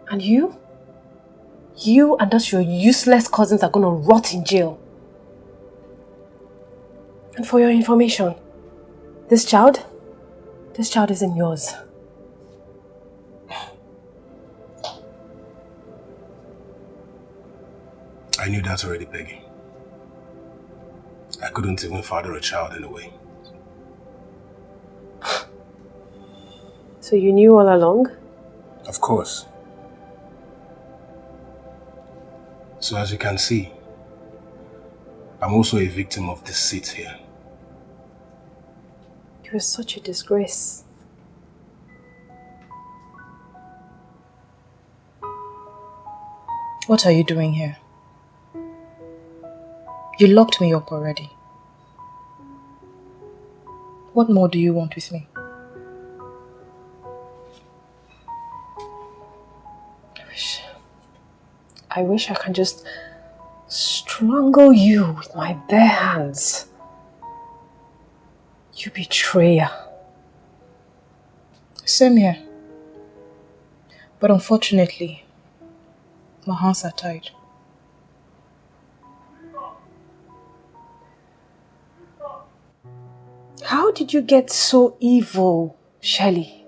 And you and those your useless cousins are gonna rot in jail. And for your information, this child isn't yours. I knew that already, Peggy. I couldn't even father a child anyway. So you knew all along? Of course. So as you can see, I'm also a victim of deceit here. You're such a disgrace. What are you doing here? You locked me up already. What more do you want with me? I wish I can just strangle you with my bare hands. You betrayer. Same here. But unfortunately, my hands are tied. How did you get so evil, Shelley?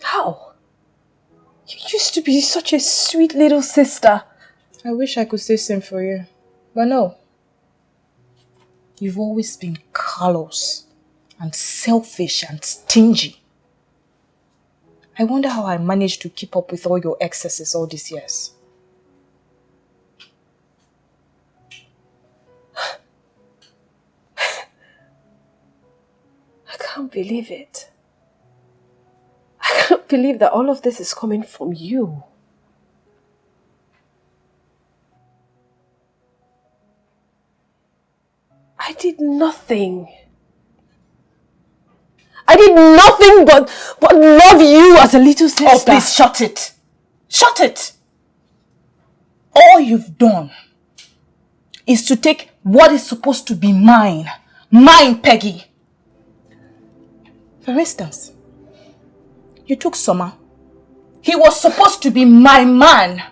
How? You used to be such a sweet little sister. I wish I could say same for you. But no. You've always been callous and selfish and stingy. I wonder how I managed to keep up with all your excesses all these years. I can't believe it. I can't believe that all of this is coming from you. I did nothing. I did nothing but love you as a little sister. Oh, please shut it. Shut it. All you've done is to take what is supposed to be mine. Mine, Peggy. For instance, you took Summer. He was supposed to be my man.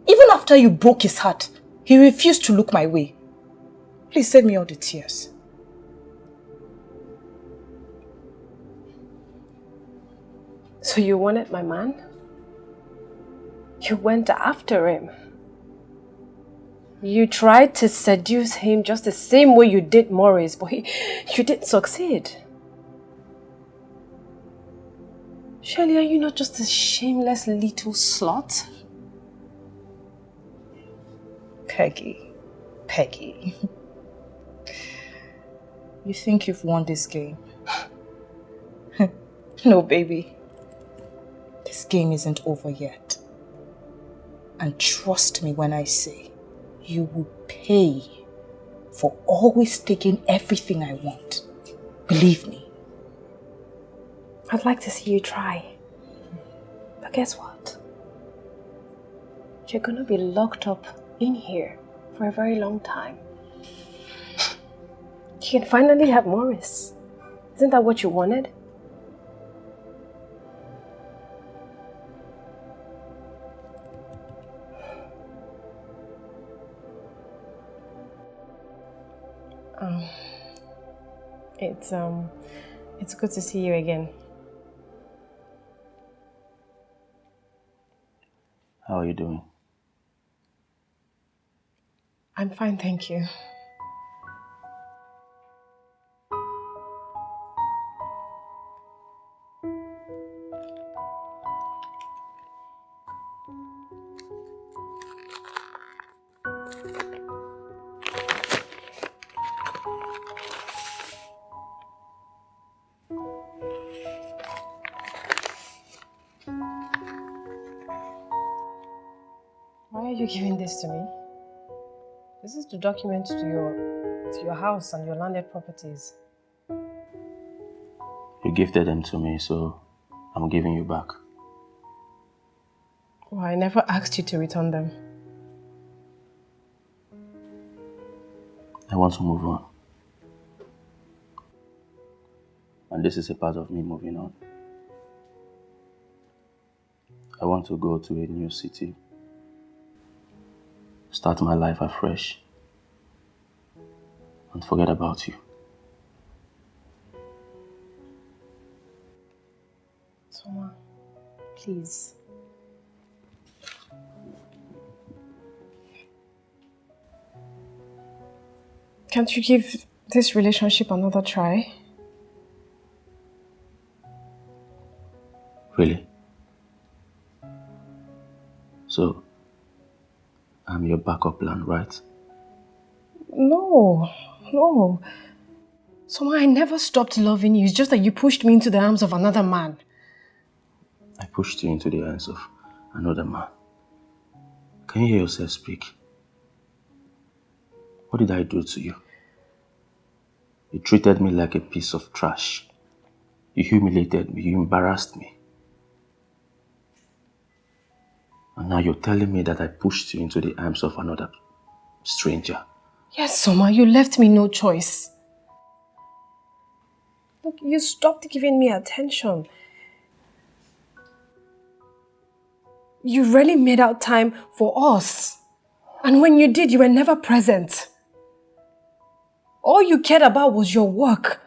Even after you broke his heart, he refused to look my way. Please save me all the tears. So you wanted my man? You went after him. You tried to seduce him just the same way you did Morris, but you didn't succeed. Shelley, are you not just a shameless little slut? Peggy. You think you've won this game? No, baby. This game isn't over yet. And trust me when I say, you will pay for always taking everything I want. Believe me. I'd like to see you try. But guess what? You're gonna be locked up in here for a very long time. You can finally have Morris. Isn't that what you wanted? It's good to see you again. How are you doing? I'm fine, thank you. Why are you giving this to me? This is the document to your house and your landed properties. You gifted them to me, so I'm giving you back. Well, I never asked you to return them. I want to move on. And this is a part of me moving on. I want to go to a new city. Start my life afresh. And forget about you. Soma, please. Can't you give this relationship another try? Really? So, I'm your backup plan, right? No. Soma, I never stopped loving you. It's just that you pushed me into the arms of another man. I pushed you into the hands of another man. Can you hear yourself speak? What did I do to you? You treated me like a piece of trash. You humiliated me. You embarrassed me. And now you're telling me that I pushed you into the arms of another stranger. Yes, Soma, you left me no choice. Look, you stopped giving me attention. You really made out time for us. And when you did, you were never present. All you cared about was your work.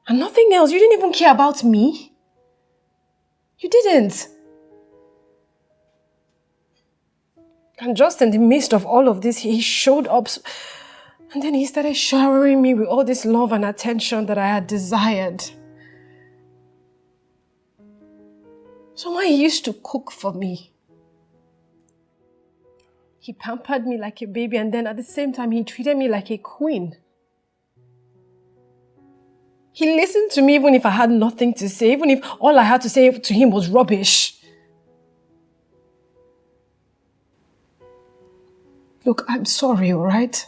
And nothing else. You didn't even care about me. You didn't. And just in the midst of all of this, he showed up. And then he started showering me with all this love and attention that I had desired. So when he used to cook for me, he pampered me like a baby, and then at the same time, he treated me like a queen. He listened to me even if I had nothing to say, even if all I had to say to him was rubbish. Look, I'm sorry, all right?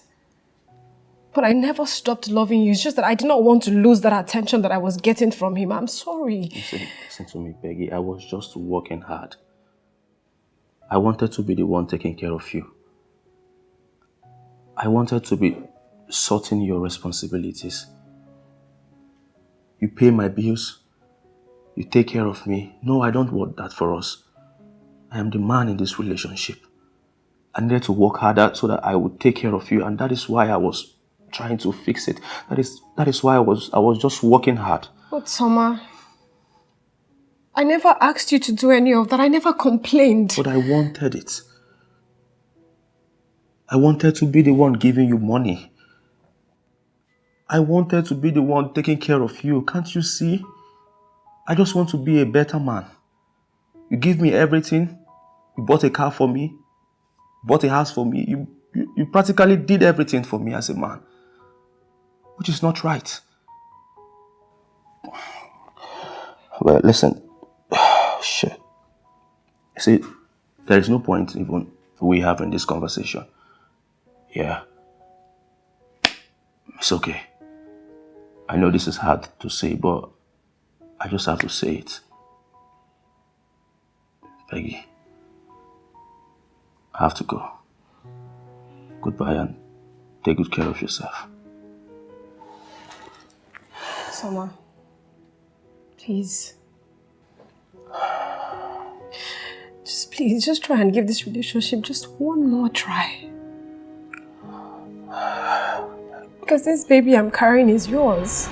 But I never stopped loving you. It's just that I did not want to lose that attention that I was getting from him. I'm sorry. Listen to me, Peggy. I was just working hard. I wanted to be the one taking care of you. I wanted to be sorting your responsibilities. You pay my bills. You take care of me. No, I don't want that for us. I am the man in this relationship. I needed to work harder so that I would take care of you, and that is why I was trying to fix it. That is why I was just working hard. But Soma, I never asked you to do any of that. I never complained. But I wanted it. I wanted to be the one giving you money. I wanted to be the one taking care of you. Can't you see? I just want to be a better man. You give me everything. You bought a car for me. Bought a house for me. You practically did everything for me as a man. Which is not right. Well, listen. Shit. See, there is no point even we having this conversation. Yeah. It's okay. I know this is hard to say, but I just have to say it. Peggy, I have to go. Goodbye and take good care of yourself. Soma, please. Please, just try and give this relationship just one more try. Because this baby I'm carrying is yours.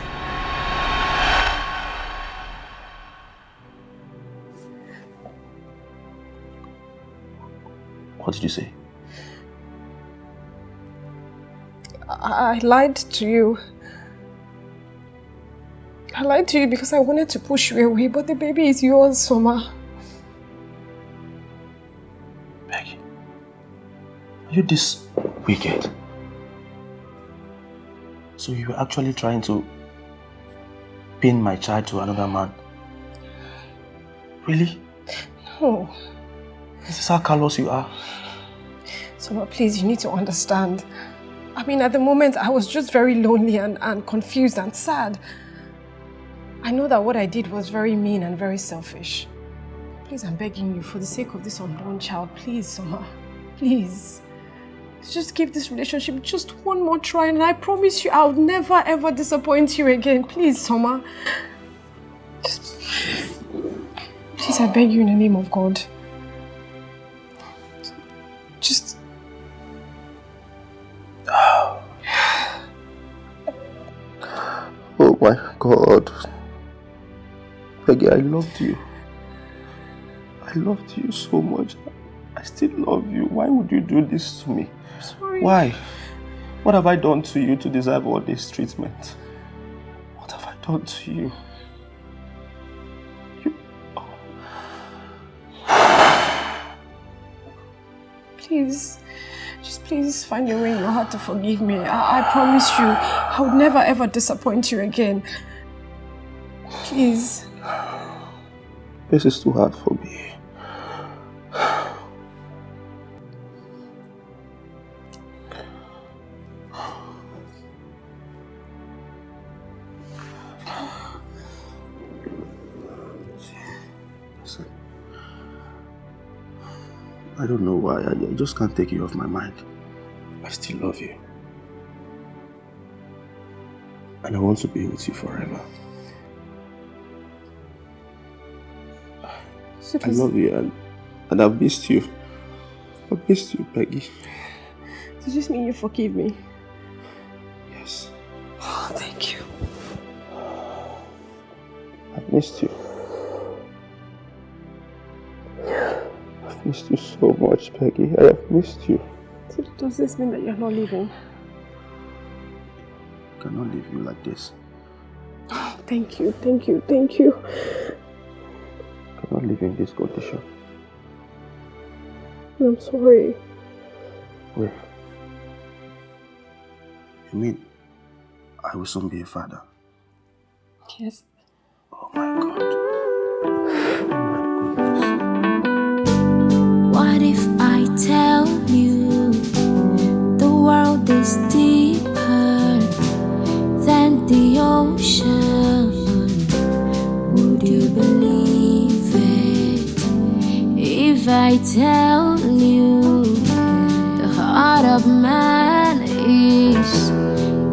What did you say? I lied to you. I lied to you because I wanted to push you away, but the baby is yours, Soma. Peggy, are you this wicked? So you were actually trying to pin my child to another man? Really? No. This is how callous you are. Soma, please, you need to understand. I mean, at the moment, I was just very lonely and confused and sad. I know that what I did was very mean and very selfish. Please, I'm begging you, for the sake of this unborn child, please, Soma, please. Just give this relationship just one more try and I promise you I'll never ever disappoint you again. Please, Soma. Please, I beg you in the name of God. Just... Oh my God. Peggy, I loved you. I loved you so much. I still love you. Why would you do this to me? I'm sorry. Why? What have I done to you to deserve all this treatment? What have I done to you? Please, just please find your way in your heart to forgive me. I promise you, I would never ever disappoint you again. Please. This is too hard for me. I don't know why, I just can't take you off my mind. I still love you. And I want to be with you forever. I love you and I've missed you. I've missed you, Peggy. Does this mean you forgive me? Yes. Oh, thank you. I've missed you. I've missed you so much, Peggy. I have missed you. So does this mean that you're not leaving? I cannot leave you like this. Oh, thank you, thank you, thank you. I cannot live in this condition. I'm sorry. Wait. You mean I will soon be a father? Yes. Oh my God. What if I tell you the world is deeper than the ocean? Would you believe it? If I tell you the heart of man is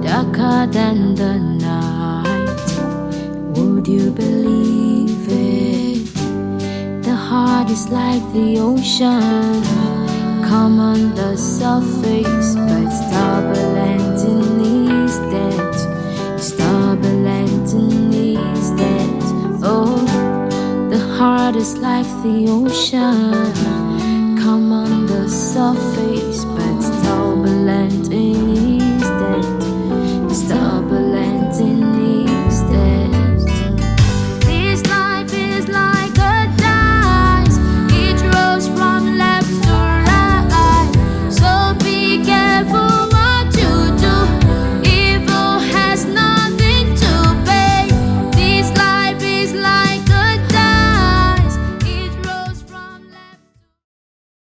darker than the night, would you believe it? The heart is like the ocean, calm on the surface, but it's turbulent in its depth. It's turbulent in its depth. Oh, the heart is like the ocean,